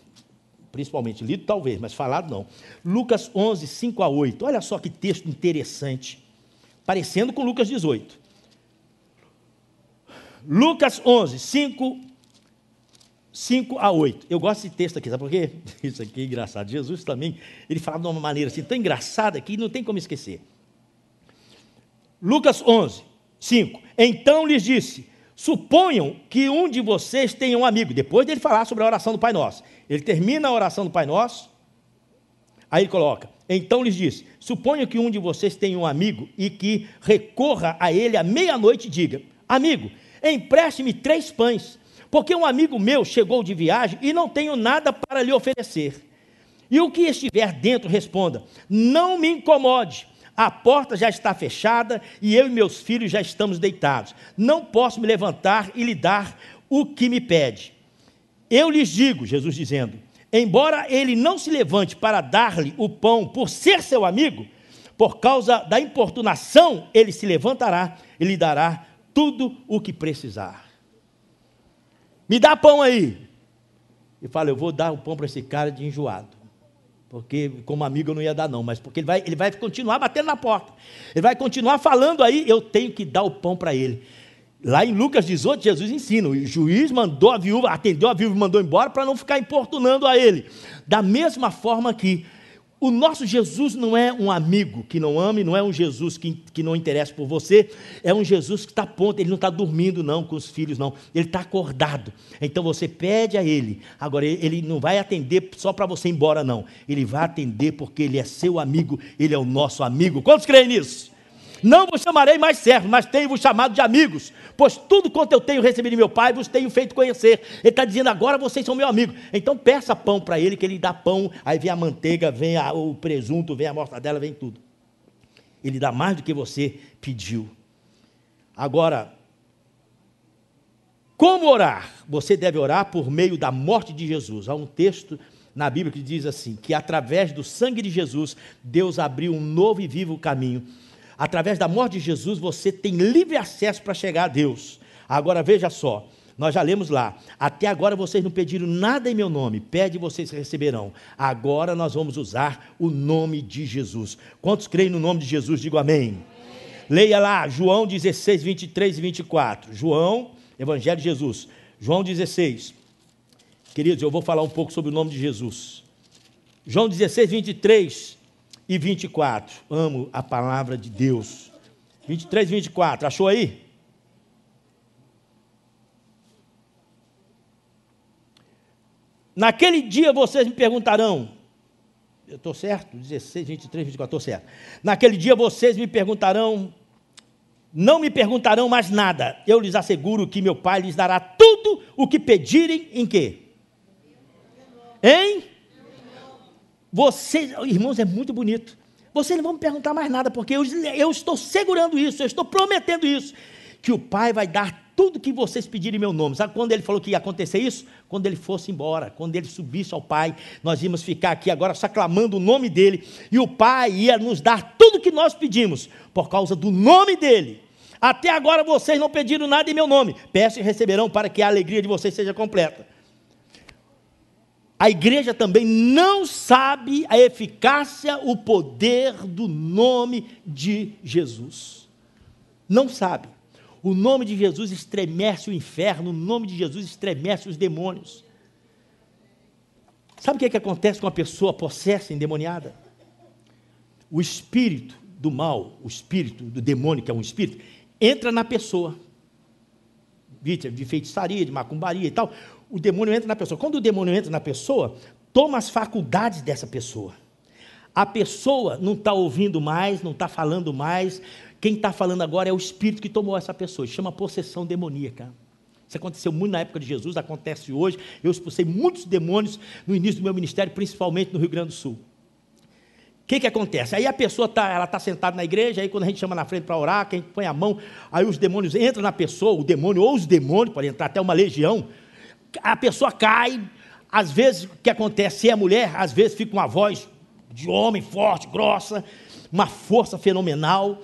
Principalmente lido talvez, mas falado não. Lucas 11, 5-8. Olha só que texto interessante, parecendo com Lucas 18. Lucas 11, 5-8. Eu gosto desse texto aqui, sabe por quê? Isso aqui é engraçado. Jesus também, ele fala de uma maneira assim, tão engraçada que não tem como esquecer. Lucas 11, 5. Então lhes disse, suponham que um de vocês tenha um amigo. Depois dele falar sobre a oração do Pai Nosso. Ele termina a oração do Pai Nosso, aí ele coloca, então lhes disse, suponham que um de vocês tenha um amigo e que recorra a ele à meia-noite e diga, amigo, empreste-me 3 pães, porque um amigo meu chegou de viagem e não tenho nada para lhe oferecer. E o que estiver dentro responda, não me incomode, a porta já está fechada e eu e meus filhos já estamos deitados. Não posso me levantar e lhe dar o que me pede. Eu lhes digo, Jesus dizendo, embora ele não se levante para dar-lhe o pão por ser seu amigo, por causa da importunação, ele se levantará e lhe dará tudo o que precisar. Me dá pão aí. E fala, eu vou dar o pão para esse cara de enjoado. Porque como amigo eu não ia dar não, mas porque ele vai continuar batendo na porta. Ele vai continuar falando aí, eu tenho que dar o pão para ele. Lá em Lucas 18, Jesus ensina, o juiz mandou a viúva, atendeu a viúva e mandou embora para não ficar importunando a ele. Da mesma forma que o nosso Jesus não é um amigo que não ame, não é um Jesus que não interessa por você, é um Jesus que está pronto, ele não está dormindo não com os filhos não, ele está acordado. Então você pede a ele, agora ele não vai atender só para você ir embora não, ele vai atender porque ele é seu amigo, ele é o nosso amigo. Quantos creem nisso? Não vos chamarei mais servos, mas tenho-vos chamado de amigos, pois tudo quanto eu tenho recebido de meu Pai, vos tenho feito conhecer. Ele está dizendo, agora vocês são meu amigo. Então peça pão para ele, que ele dá pão, aí vem a manteiga, vem o presunto, vem a mortadela, vem tudo. Ele dá mais do que você pediu. Agora, como orar? Você deve orar por meio da morte de Jesus. Há um texto na Bíblia que diz assim, que através do sangue de Jesus, Deus abriu um novo e vivo caminho. Através da morte de Jesus, você tem livre acesso para chegar a Deus. Agora veja só, nós já lemos lá, até agora vocês não pediram nada em meu nome, pede e vocês receberão. Agora nós vamos usar o nome de Jesus. Quantos creem no nome de Jesus? Digo amém. Leia lá, João 16, 23 e 24. João, Evangelho de Jesus. João 16. Queridos, eu vou falar um pouco sobre o nome de Jesus. João 16, 23 e 24, amo a palavra de Deus. 23 e 24, achou aí? Naquele dia vocês me perguntarão, eu estou certo? 16, 23, 24, estou certo. Naquele dia vocês me perguntarão, não me perguntarão mais nada, eu lhes asseguro que meu Pai lhes dará tudo o que pedirem em quê? Em? Vocês, irmãos, é muito bonito. Vocês não vão me perguntar mais nada, porque eu estou segurando isso, eu estou prometendo isso, que o Pai vai dar tudo que vocês pedirem em meu nome. Sabe quando ele falou que ia acontecer isso? Quando ele fosse embora, quando ele subisse ao Pai, nós íamos ficar aqui agora só clamando o nome dele, e o Pai ia nos dar tudo que nós pedimos, por causa do nome dele. Até agora vocês não pediram nada em meu nome, peçam e receberão para que a alegria de vocês seja completa. A igreja também não sabe a eficácia, o poder do nome de Jesus. Não sabe. O nome de Jesus estremece o inferno, o nome de Jesus estremece os demônios. Sabe o que acontece com uma pessoa possessa, endemoniada? O espírito do mal, o espírito do demônio, que é um espírito, entra na pessoa. De feitiçaria, de macumbaria e tal. O demônio entra na pessoa. Quando o demônio entra na pessoa, toma as faculdades dessa pessoa. A pessoa não está ouvindo mais, não está falando mais. Quem está falando agora é o espírito que tomou essa pessoa. Chama possessão demoníaca. Isso aconteceu muito na época de Jesus, acontece hoje. Eu expulsei muitos demônios no início do meu ministério, principalmente no Rio Grande do Sul. O que acontece? Aí a pessoa está sentada na igreja, aí quando a gente chama na frente para orar, quem põe a mão, aí os demônios entram na pessoa, o demônio ou os demônios, pode entrar até uma legião, a pessoa cai. Às vezes, o que acontece? Se é mulher, às vezes fica uma voz de homem forte, grossa, uma força fenomenal,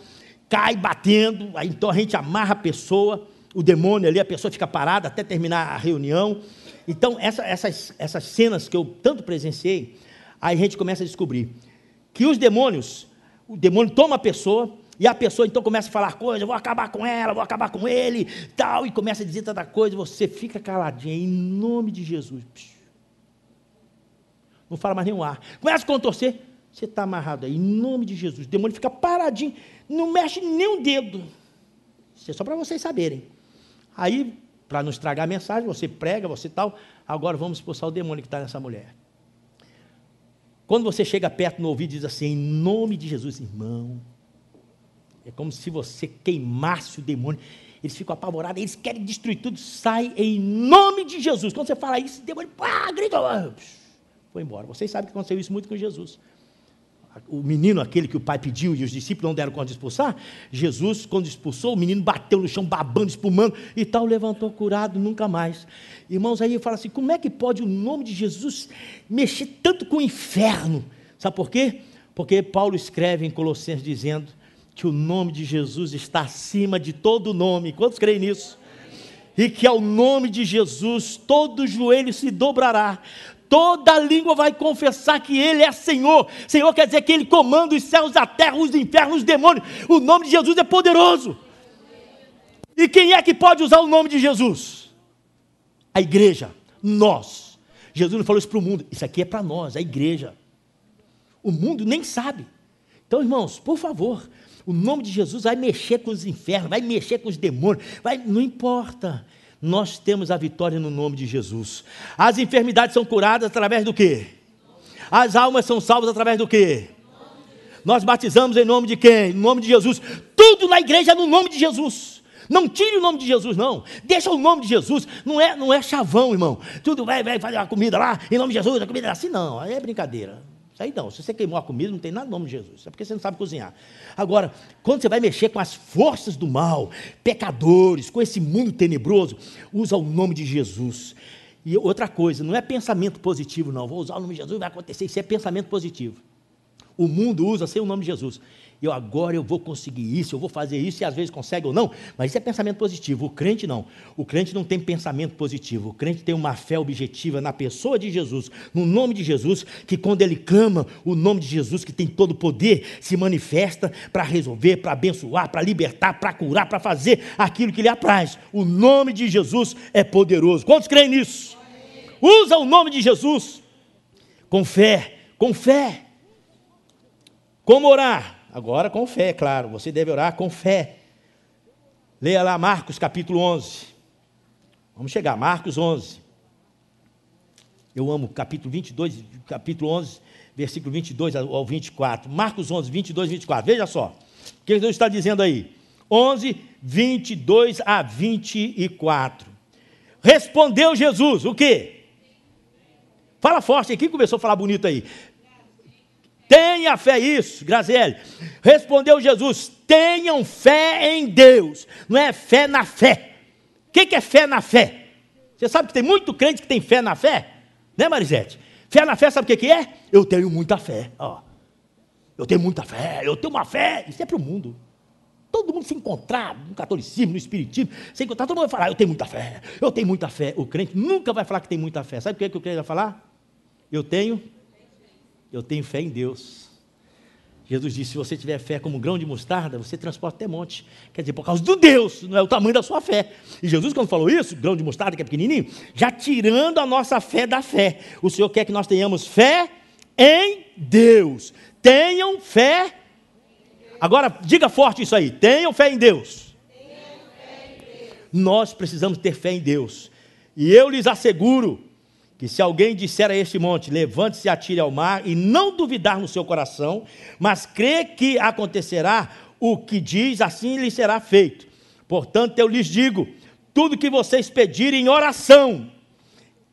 cai batendo, aí então a gente amarra a pessoa, o demônio ali, a pessoa fica parada até terminar a reunião. Então, essas cenas que eu tanto presenciei, aí a gente começa a descobrir que o demônio toma a pessoa, e a pessoa então começa a falar coisas, vou acabar com ela, vou acabar com ele, tal, e começa a dizer tanta coisa, você fica caladinho, em nome de Jesus. Não fala mais nenhum ar. Começa a contorcer, você está amarrado aí, em nome de Jesus. O demônio fica paradinho, não mexe nem um dedo. Isso é só para vocês saberem. Aí, para não estragar a mensagem, você prega, você tal, agora vamos expulsar o demônio que está nessa mulher. Quando você chega perto no ouvido e diz assim, em nome de Jesus, irmão, é como se você queimasse o demônio. Eles ficam apavorados, eles querem destruir tudo, sai em nome de Jesus. Quando você fala isso, o demônio grita, foi embora. Vocês sabem que aconteceu isso muito com Jesus. O menino, aquele que o pai pediu e os discípulos não deram conta de expulsar, Jesus, quando expulsou, o menino bateu no chão, babando, espumando e tal, levantou curado, nunca mais. Irmãos, aí eu falo assim, como é que pode o nome de Jesus mexer tanto com o inferno? Sabe por quê? Porque Paulo escreve em Colossenses dizendo que o nome de Jesus está acima de todo nome. Quantos creem nisso? E que ao nome de Jesus todo joelho se dobrará, toda língua vai confessar que Ele é Senhor. Senhor quer dizer que Ele comanda os céus, a terra, os infernos, os demônios. O nome de Jesus é poderoso. E quem é que pode usar o nome de Jesus? A igreja, nós. Jesus não falou isso para o mundo, isso aqui é para nós, a igreja. O mundo nem sabe. Então, irmãos, por favor, o nome de Jesus vai mexer com os infernos, vai mexer com os demônios, não importa. Nós temos a vitória no nome de Jesus. As enfermidades são curadas através do quê? As almas são salvas através do quê? Nós batizamos em nome de quem? No nome de Jesus. Tudo na igreja é no nome de Jesus. Não tire o nome de Jesus, não. Deixa o nome de Jesus. Não é chavão, irmão. Tudo vai fazer uma comida lá, em nome de Jesus, a comida é assim, não. Aí é brincadeira. Isso aí não, se você queimou a comida, não tem nada no nome de Jesus, é porque você não sabe cozinhar. Agora, quando você vai mexer com as forças do mal, pecadores, com esse mundo tenebroso, usa o nome de Jesus. E outra coisa, não é pensamento positivo não, vou usar o nome de Jesus, vai acontecer, isso é pensamento positivo. O mundo usa sem o nome de Jesus. Agora eu vou conseguir isso, eu vou fazer isso, e às vezes consegue ou não, mas isso é pensamento positivo. O crente não. O crente não tem pensamento positivo. O crente tem uma fé objetiva na pessoa de Jesus, no nome de Jesus, que quando ele clama o nome de Jesus, que tem todo o poder, se manifesta para resolver, para abençoar, para libertar, para curar, para fazer aquilo que lhe apraz. O nome de Jesus é poderoso. Quantos creem nisso? Usa o nome de Jesus com fé, com fé. Como orar? Agora com fé, claro, você deve orar com fé. Leia lá Marcos capítulo 11. Vamos chegar, Marcos 11. Eu amo capítulo 22, capítulo 11, versículo 22 ao 24. Marcos 11, 22 e 24. Veja só, o que Deus está dizendo aí? 11, 22 a 24. Respondeu Jesus, o quê? Fala forte, quem começou a falar bonito aí? Tenha fé, isso, Graziele. Respondeu Jesus, tenham fé em Deus. Não é fé na fé. O que é fé na fé? Você sabe que tem muito crente que tem fé na fé? Né, Marisete? Fé na fé, sabe o que é? Eu tenho muita fé. Ó. Eu tenho muita fé, eu tenho uma fé. Isso é para o mundo. Todo mundo se encontrar no catolicismo, no espiritismo, se encontrar, todo mundo vai falar, eu tenho muita fé, eu tenho muita fé. O crente nunca vai falar que tem muita fé. Sabe o que o crente vai falar? Eu tenho fé em Deus. Jesus disse, se você tiver fé como um grão de mostarda, você transporta até monte. Quer dizer, por causa do Deus, não é o tamanho da sua fé. E Jesus, quando falou isso, grão de mostarda que é pequenininho, já tirando a nossa fé da fé. O Senhor quer que nós tenhamos fé em Deus. Tenham fé. Agora, diga forte isso aí. Tenham fé em Deus. Nós precisamos ter fé em Deus. E eu lhes asseguro que se alguém disser a este monte, levante-se e atire ao mar, e não duvidar no seu coração, mas crê que acontecerá o que diz, assim lhe será feito. Portanto, eu lhes digo, tudo que vocês pedirem em oração,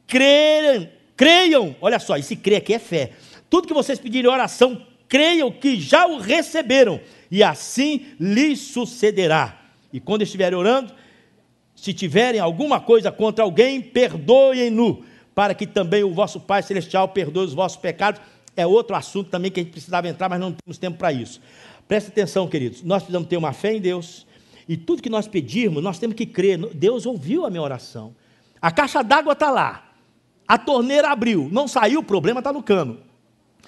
creiam, olha só, esse crer aqui é fé, tudo que vocês pedirem em oração, creiam que já o receberam, e assim lhes sucederá. E quando estiverem orando, se tiverem alguma coisa contra alguém, perdoem-no, para que também o vosso Pai Celestial perdoe os vossos pecados. É outro assunto também que a gente precisava entrar, mas não temos tempo para isso. Presta atenção, queridos, nós precisamos ter uma fé em Deus, e tudo que nós pedirmos, nós temos que crer. Deus ouviu a minha oração, a caixa d'água está lá, a torneira abriu, não saiu, o problema está no cano.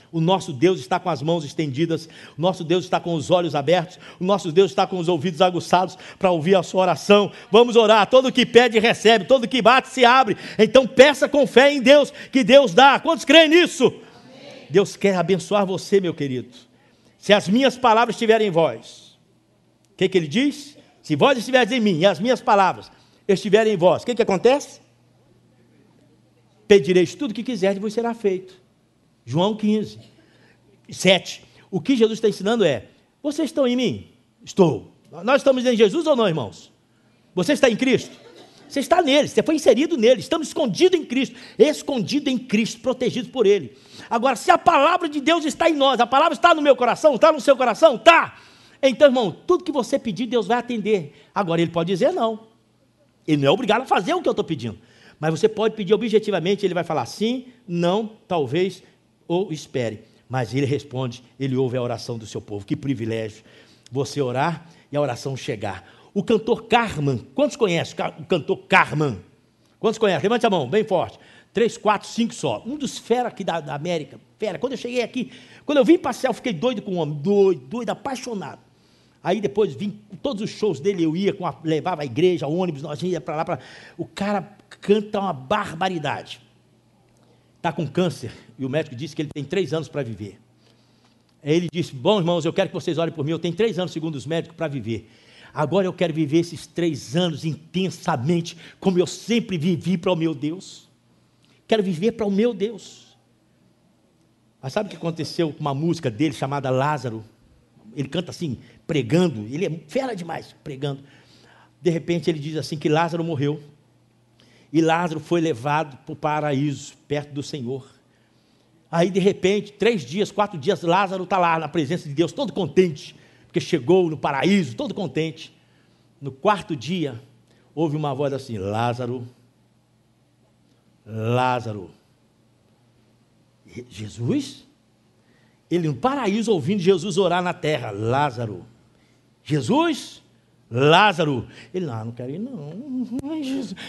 O nosso Deus está com as mãos estendidas, o nosso Deus está com os olhos abertos, o nosso Deus está com os ouvidos aguçados para ouvir a sua oração. Vamos orar, todo que pede recebe, todo que bate se abre. Então peça com fé em Deus, que Deus dá. Quantos creem nisso? Amém. Deus quer abençoar você, meu querido. Se as minhas palavras estiverem em vós, o que ele diz? Se vós estiveres em mim e as minhas palavras estiverem em vós, o que acontece? Pedireis tudo o que quiserdes e vos será feito. João 15, 7. O que Jesus está ensinando é, vocês estão em mim? Estou. Nós estamos em Jesus ou não, irmãos? Você está em Cristo? Você está nele, você foi inserido nele, estamos escondidos em Cristo, protegidos por ele. Agora, se a palavra de Deus está em nós, a palavra está no meu coração, está no seu coração? Está. Então, irmão, tudo que você pedir, Deus vai atender. Agora, ele pode dizer não. Ele não é obrigado a fazer o que eu estou pedindo. Mas você pode pedir objetivamente, ele vai falar sim, não, talvez, ou espere. Mas ele responde, ele ouve a oração do seu povo. Que privilégio você orar e a oração chegar. O cantor Carman, quantos conhecem o cantor Carman? Quantos conhecem? Levante a mão, bem forte. 3, 4, 5 só. Um dos fera aqui da América. Fera, quando eu cheguei aqui, quando eu vim passear, eu fiquei doido com o homem, doido, apaixonado. Aí depois vim, todos os shows dele eu ia, levava a igreja, ônibus, nós ia para lá. O cara canta uma barbaridade. Está com câncer, e o médico disse que ele tem 3 anos para viver. Aí ele disse, bom, irmãos, eu quero que vocês orem por mim, eu tenho 3 anos, segundo os médicos, para viver. Agora eu quero viver esses 3 anos intensamente, como eu sempre vivi para o meu Deus. Quero viver para o meu Deus. Mas sabe o que aconteceu com uma música dele, chamada Lázaro? Ele canta assim, pregando, ele é fera demais, pregando. De repente ele diz assim, que Lázaro morreu. E Lázaro foi levado para o paraíso, perto do Senhor. Aí, de repente, 3 dias, 4 dias, Lázaro está lá na presença de Deus, todo contente, porque chegou no paraíso, todo contente. No 4º dia, houve uma voz assim, Lázaro, Lázaro. Jesus? Ele no paraíso, ouvindo Jesus orar na terra, Lázaro. Jesus? Lázaro, ele, não quero ir não,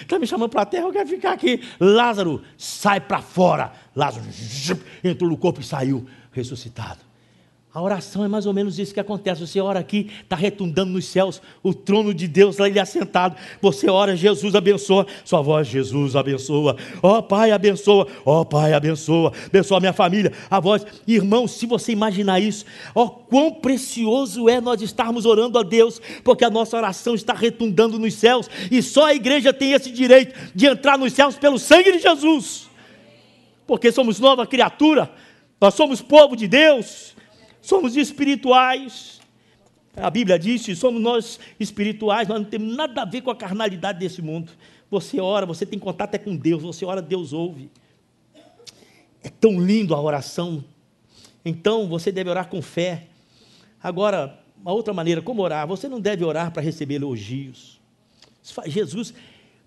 está me chamando para a terra, eu quero ficar aqui. Lázaro, sai para fora. Lázaro entrou no corpo e saiu ressuscitado. A oração é mais ou menos isso que acontece. Você ora aqui, está retundando nos céus, o trono de Deus lá ele assentado. Você ora, Jesus abençoa, sua voz, Jesus abençoa, ó Pai abençoa, ó Pai abençoa, abençoa a minha família, a voz. Irmão, se você imaginar isso, ó quão precioso é nós estarmos orando a Deus, porque a nossa oração está retundando nos céus, e só a igreja tem esse direito de entrar nos céus pelo sangue de Jesus, porque somos nova criatura, nós somos povo de Deus, somos espirituais. A Bíblia diz que somos nós espirituais, nós não temos nada a ver com a carnalidade desse mundo. Você ora, você tem contato é com Deus, você ora, Deus ouve. É tão lindo a oração. Então, você deve orar com fé. Agora, uma outra maneira, como orar? Você não deve orar para receber elogios. Jesus,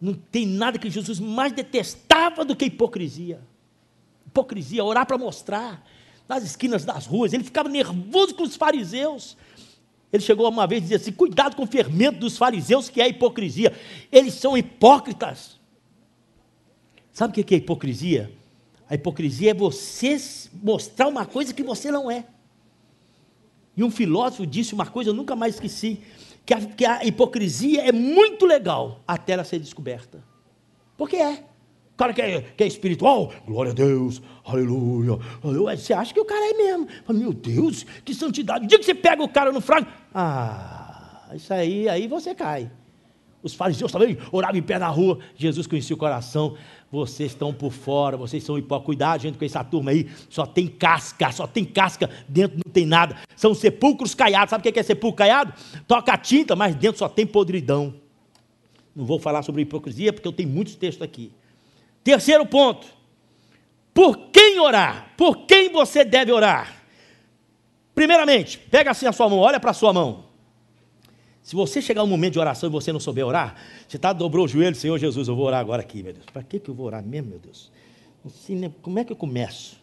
não tem nada que Jesus mais detestava do que hipocrisia. Hipocrisia, orar para mostrar. Nas esquinas das ruas, ele ficava nervoso com os fariseus. Ele chegou uma vez e dizia assim, cuidado com o fermento dos fariseus, que é a hipocrisia. Eles são hipócritas. Sabe o que é hipocrisia? A hipocrisia é você mostrar uma coisa que você não é. E um filósofo disse uma coisa, eu nunca mais esqueci, que a hipocrisia é muito legal até ela ser descoberta. Porque é. O cara que é espiritual, glória a Deus, aleluia. Você acha que o cara é mesmo. Meu Deus, que santidade. O dia que você pega o cara no fraco, isso aí você cai. Os fariseus também oravam em pé na rua. Jesus conhecia o coração. Vocês estão por fora, vocês são hipócritas. Cuidado, gente, com essa turma aí. Só tem casca, dentro não tem nada. São sepulcros caiados. Sabe o que é sepulcro caiado? Toca a tinta, mas dentro só tem podridão. Não vou falar sobre hipocrisia, porque eu tenho muitos textos aqui. Terceiro ponto. Por quem orar? Por quem você deve orar? Primeiramente, pega assim a sua mão, olha para a sua mão. Se você chegar um momento de oração e você não souber orar, você dobrou o joelho, Senhor Jesus, eu vou orar agora aqui, meu Deus. Para que eu vou orar mesmo, meu Deus? Como é que eu começo?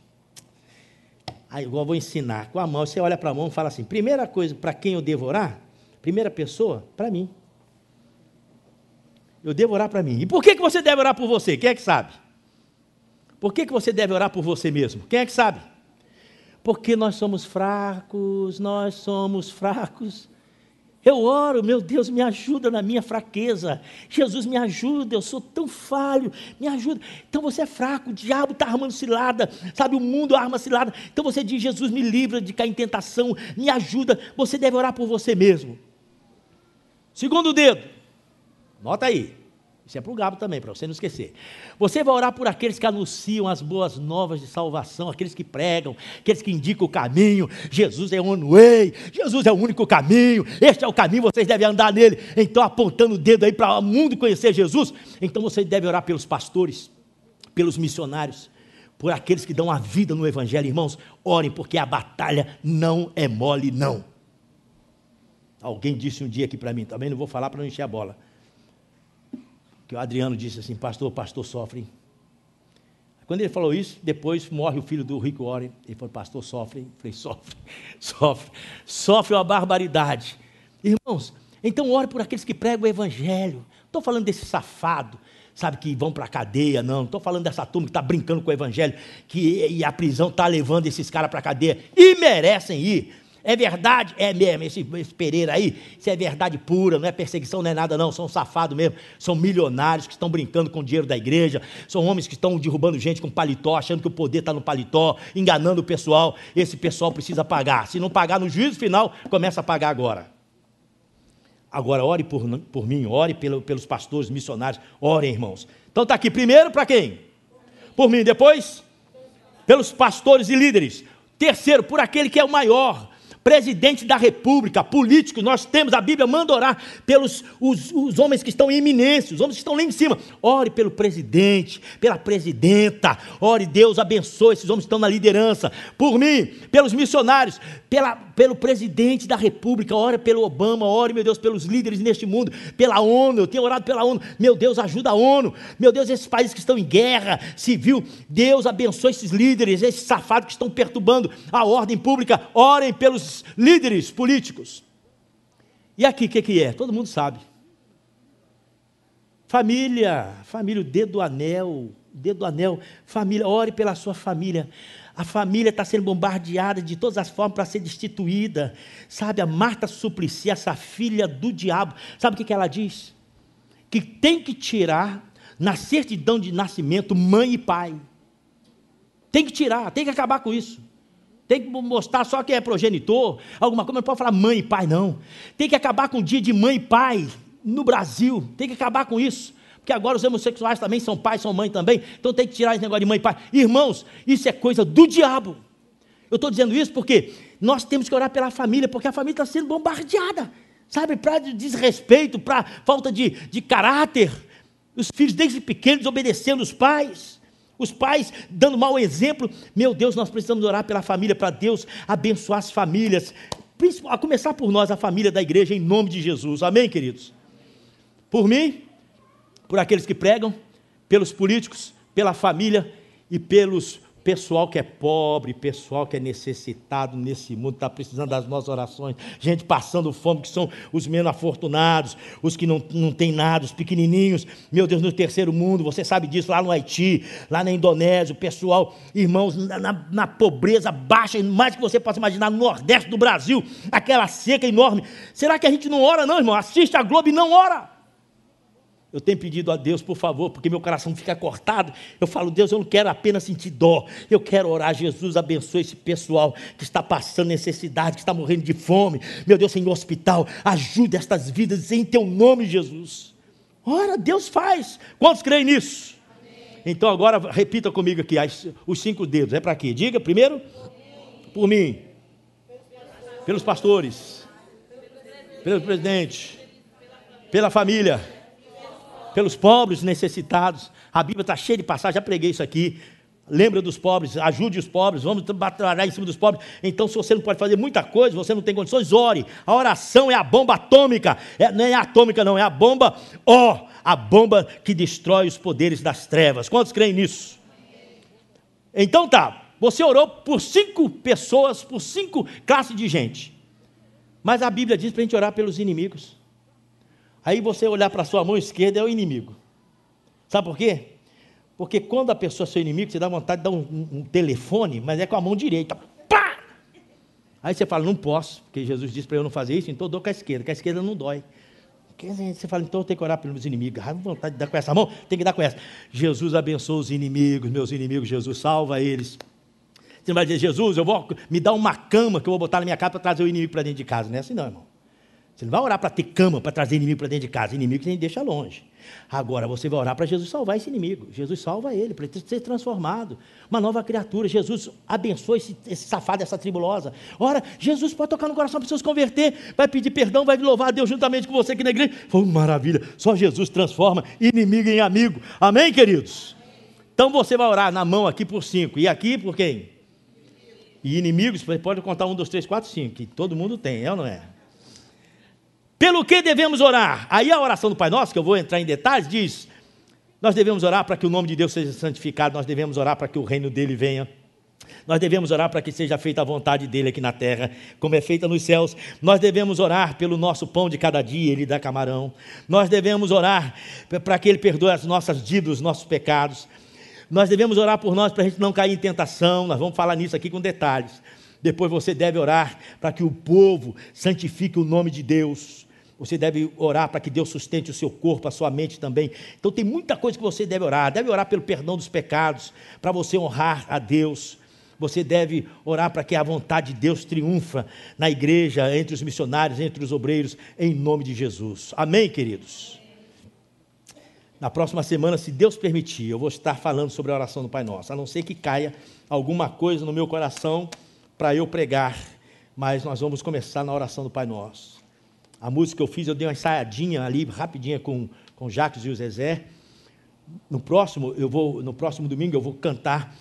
Aí eu vou ensinar com a mão. Você olha para a mão e fala assim, primeira coisa, para quem eu devo orar? Primeira pessoa, para mim. Eu devo orar para mim. E por que você deve orar por você? Quem é que sabe? Por que você deve orar por você mesmo? Quem é que sabe? Porque nós somos fracos. Eu oro, meu Deus, me ajuda na minha fraqueza. Jesus, me ajuda, eu sou tão falho, me ajuda. Então você é fraco, o diabo está armando cilada, sabe, o mundo arma cilada. Então você diz, Jesus, me livra de cair em tentação, me ajuda. Você deve orar por você mesmo. Segundo dedo, nota aí. Isso é para o Gabo também, para você não esquecer. Você vai orar por aqueles que anunciam as boas novas de salvação, aqueles que pregam, aqueles que indicam o caminho. Jesus é o one way, Jesus é o único caminho, este é o caminho, vocês devem andar nele. Então, apontando o dedo aí para o mundo conhecer Jesus, então você deve orar pelos pastores, pelos missionários, por aqueles que dão a vida no Evangelho. Irmãos, orem, porque a batalha não é mole, não. Alguém disse um dia aqui para mim, também não vou falar para não encher a bola, que o Adriano disse assim, pastor sofre. Quando ele falou isso, depois morre o filho do Rick Warren. Ele falou, pastor sofre. Eu falei, sofre uma barbaridade. Irmãos, então ore por aqueles que pregam o Evangelho. Não estou falando desse safado, sabe, que vão para a cadeia, não estou falando dessa turma que está brincando com o Evangelho, e a prisão está levando esses caras para a cadeia, e merecem ir. É verdade? É mesmo, esse Pereira aí, isso é verdade pura, não é perseguição, não é nada não, são safados mesmo, são milionários que estão brincando com o dinheiro da igreja, são homens que estão derrubando gente com paletó, achando que o poder está no paletó, enganando o pessoal. Esse pessoal precisa pagar, se não pagar no juízo final, começa a pagar agora. Agora ore por mim, ore pelos pastores, missionários, orem, irmãos. Então está aqui, primeiro para quem? Por mim, depois pelos pastores e líderes. Terceiro, por aquele que é o maior, presidente da república, político. Nós temos, a Bíblia manda orar pelos os homens que estão em eminência, os homens que estão lá em cima. Ore pelo presidente, pela presidenta, ore, Deus abençoe esses homens que estão na liderança. Por mim, pelos missionários, pelo presidente da república, ore pelo Obama, ore, meu Deus, pelos líderes neste mundo, pela ONU. Eu tenho orado pela ONU, meu Deus, ajuda a ONU, meu Deus, esses países que estão em guerra civil, Deus abençoe esses líderes, esses safados que estão perturbando a ordem pública. Orem pelos líderes políticos. E aqui, o que é? Todo mundo sabe. Família, o dedo do anel, família, ore pela sua família. A família está sendo bombardeada de todas as formas para ser destituída. Sabe, a Marta Suplicy, essa filha do diabo, sabe o que ela diz? Que tem que tirar na certidão de nascimento mãe e pai. Tem que tirar, tem que acabar com isso. Tem que mostrar só quem é progenitor, alguma coisa, não pode falar mãe e pai, não. Tem que acabar com o dia de mãe e pai no Brasil, tem que acabar com isso, porque agora os homossexuais também são pai, são mãe também, então tem que tirar esse negócio de mãe e pai. Irmãos, isso é coisa do diabo. Eu estou dizendo isso porque nós temos que orar pela família, porque a família está sendo bombardeada, sabe, para desrespeito, para falta de caráter, os filhos desde pequenos obedecendo os pais dando mau exemplo. Meu Deus, nós precisamos orar pela família, para Deus abençoar as famílias, a começar por nós, a família da igreja, em nome de Jesus, amém, queridos? Por mim, por aqueles que pregam, pelos políticos, pela família e pelos pessoal que é pobre, pessoal que é necessitado nesse mundo, está precisando das nossas orações, gente passando fome, que são os menos afortunados, os que não têm nada, os pequenininhos, meu Deus, no terceiro mundo, você sabe disso, lá no Haiti, lá na Indonésia, o pessoal, irmãos, na pobreza baixa, mais que você possa imaginar, no Nordeste do Brasil, aquela seca enorme. Será que a gente não ora não, irmão? Assiste a Globo e não ora. Eu tenho pedido a Deus, por favor, porque meu coração fica cortado. Eu falo, Deus, eu não quero apenas sentir dó, eu quero orar. Jesus, abençoe esse pessoal que está passando necessidade, que está morrendo de fome. Meu Deus, em hospital, ajude estas vidas em teu nome, Jesus. Ora, Deus faz. Quantos creem nisso? Amém. Então agora repita comigo aqui, os 5 dedos. É para quê? Diga primeiro. Por mim. Pelos pastores. Pelo presidente. Pela família. Pelos pobres necessitados. A Bíblia está cheia de passagens, já preguei isso aqui. Lembra dos pobres, ajude os pobres, vamos trabalhar em cima dos pobres. Então, se você não pode fazer muita coisa, você não tem condições, ore. A oração é a bomba atômica, não é atômica não, é a bomba, a bomba que destrói os poderes das trevas. Quantos creem nisso? Então tá, você orou por 5 pessoas, por 5 classes de gente. Mas a Bíblia diz para a gente orar pelos inimigos. Aí você olhar para a sua mão esquerda é o inimigo. Sabe por quê? Porque quando a pessoa é seu inimigo, você dá vontade de dar um telefone, mas é com a mão direita. Pá! Aí você fala, não posso, porque Jesus disse para eu não fazer isso, então eu dou com a esquerda não dói. Você fala, então eu tenho que orar pelos meus inimigos. Ah, vontade de dar com essa mão, tem que dar com essa. Jesus abençoa os inimigos, meus inimigos, Jesus salva eles. Você vai dizer, Jesus, eu vou me dar uma cama que eu vou botar na minha casa para trazer o inimigo para dentro de casa. Não é assim não, irmão. Você não vai orar para ter cama, para trazer inimigo para dentro de casa. Inimigo que a gente deixa longe. Agora você vai orar para Jesus salvar esse inimigo. Jesus salva ele, para ele ser transformado. Uma nova criatura. Jesus abençoa esse safado, essa tribulosa. Ora, Jesus pode tocar no coração para pessoas converter. Vai pedir perdão, vai louvar a Deus juntamente com você aqui na igreja. Foi maravilha. Só Jesus transforma inimigo em amigo. Amém, queridos? Então você vai orar na mão aqui por 5. E aqui por quem? E inimigos, você pode contar 1, 2, 3, 4, 5. Que todo mundo tem, é ou não é? Pelo que devemos orar? Aí a oração do Pai Nosso, que eu vou entrar em detalhes, diz, nós devemos orar para que o nome de Deus seja santificado, nós devemos orar para que o reino dele venha, nós devemos orar para que seja feita a vontade dele aqui na terra, como é feita nos céus, nós devemos orar pelo nosso pão de cada dia, ele dá camarão, nós devemos orar para que ele perdoe as nossas dívidas, os nossos pecados, nós devemos orar por nós para a gente não cair em tentação, nós vamos falar nisso aqui com detalhes. Depois você deve orar para que o povo santifique o nome de Deus. Você deve orar para que Deus sustente o seu corpo, a sua mente também. Então tem muita coisa que você deve orar. Deve orar pelo perdão dos pecados, para você honrar a Deus. Você deve orar para que a vontade de Deus triunfa na igreja, entre os missionários, entre os obreiros, em nome de Jesus. Amém, queridos? Na próxima semana, se Deus permitir, eu vou estar falando sobre a oração do Pai Nosso, a não ser que caia alguma coisa no meu coração para eu pregar, mas nós vamos começar na oração do Pai Nosso. A música que eu fiz, eu dei uma ensaiadinha ali, rapidinha com o Jacques e o Zezé. No próximo domingo eu vou cantar.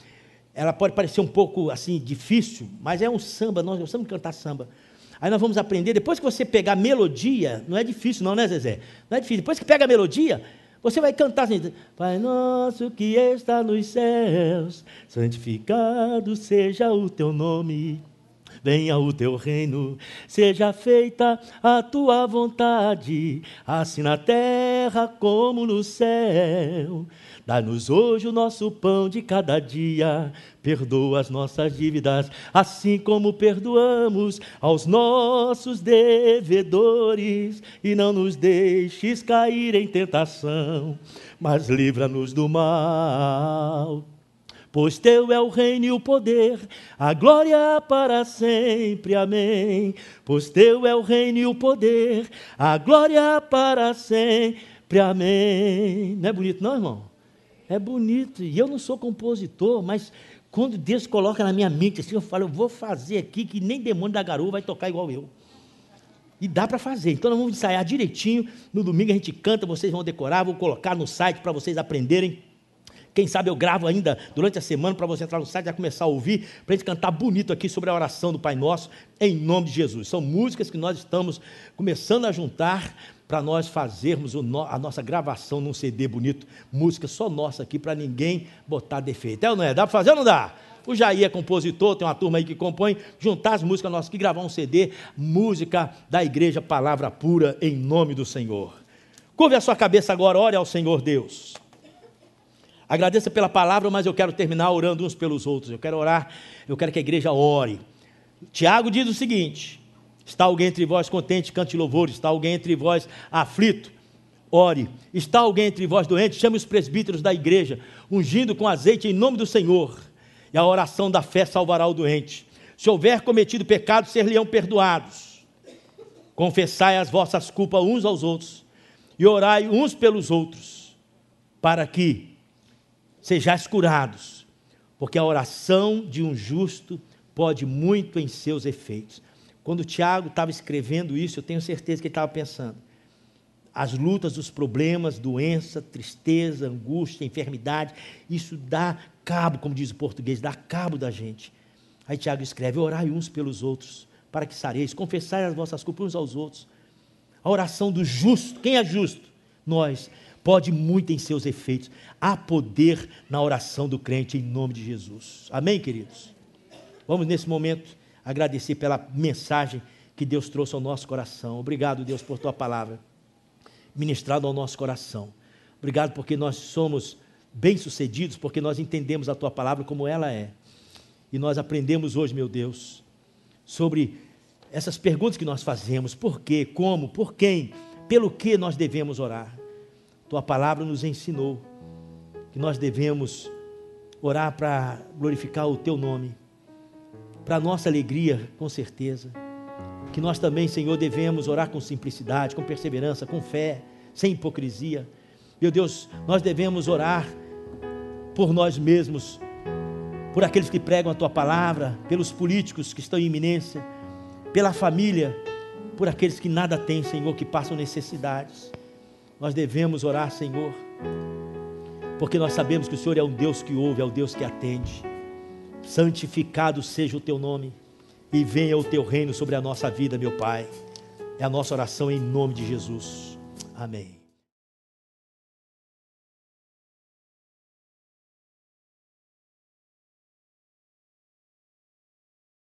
Ela pode parecer um pouco assim difícil, mas é um samba, nós gostamos de cantar samba. Aí nós vamos aprender, depois que você pegar a melodia, não é difícil não, né, Zezé? Não é difícil, depois que pega a melodia, você vai cantar assim, Pai nosso que está nos céus, santificado seja o teu nome. Venha o teu reino, seja feita a tua vontade, assim na terra como no céu. Dá-nos hoje o nosso pão de cada dia, perdoa as nossas dívidas, assim como perdoamos aos nossos devedores, e não nos deixes cair em tentação, mas livra-nos do mal. Pois teu é o reino e o poder, a glória para sempre, amém. Pois teu é o reino e o poder, a glória para sempre, amém. Não é bonito não, irmão? É bonito, e eu não sou compositor, mas quando Deus coloca na minha mente assim, eu falo, eu vou fazer aqui que nem demônio da garoa vai tocar igual eu. E dá para fazer, então nós vamos ensaiar direitinho, no domingo a gente canta, vocês vão decorar, vou colocar no site para vocês aprenderem. Quem sabe eu gravo ainda durante a semana para você entrar no site e já começar a ouvir, para a gente cantar bonito aqui sobre a oração do Pai Nosso, em nome de Jesus. São músicas que nós estamos começando a juntar para nós fazermos a nossa gravação num CD bonito, música só nossa aqui, para ninguém botar defeito. É ou não é? Dá para fazer ou não dá? O Jair é compositor, tem uma turma aí que compõe, juntar as músicas nossas aqui, gravar um CD, música da igreja, palavra pura, em nome do Senhor. Curve a sua cabeça agora, ore ao Senhor Deus. Agradeça pela palavra, mas eu quero terminar orando uns pelos outros. Eu quero orar, eu quero que a igreja ore. Tiago diz o seguinte: está alguém entre vós contente, cante louvores. Está alguém entre vós aflito, ore. Está alguém entre vós doente, chame os presbíteros da igreja, ungindo com azeite em nome do Senhor. E a oração da fé salvará o doente. Se houver cometido pecado, ser-lhe-ão perdoados. Confessai as vossas culpas uns aos outros e orai uns pelos outros, para que sejais curados, porque a oração de um justo pode muito em seus efeitos. Quando o Tiago estava escrevendo isso, eu tenho certeza que ele estava pensando, as lutas, os problemas, doença, tristeza, angústia, enfermidade, isso dá cabo, como diz o português, dá cabo da gente. Aí Tiago escreve, orai uns pelos outros, para que sareis, confessai as vossas culpas uns aos outros. A oração do justo, quem é justo? Nós, pode muito em seus efeitos. Há poder na oração do crente em nome de Jesus. Amém, queridos? Vamos nesse momento agradecer pela mensagem que Deus trouxe ao nosso coração. Obrigado, Deus, por tua palavra ministrada ao nosso coração. Obrigado porque nós somos bem-sucedidos, porque nós entendemos a tua palavra como ela é. E nós aprendemos hoje, meu Deus, sobre essas perguntas que nós fazemos, por quê, como, por quem, pelo que nós devemos orar. Tua palavra nos ensinou que nós devemos orar para glorificar o teu nome, para a nossa alegria, com certeza, que nós também, Senhor, devemos orar com simplicidade, com perseverança, com fé, sem hipocrisia. Meu Deus, nós devemos orar por nós mesmos, por aqueles que pregam a tua palavra, pelos políticos que estão em iminência, pela família, por aqueles que nada têm, Senhor, que passam necessidades. Nós devemos orar, Senhor, porque nós sabemos que o Senhor é um Deus que ouve, é um Deus que atende. Santificado seja o teu nome e venha o teu reino sobre a nossa vida, meu Pai. É a nossa oração em nome de Jesus. Amém.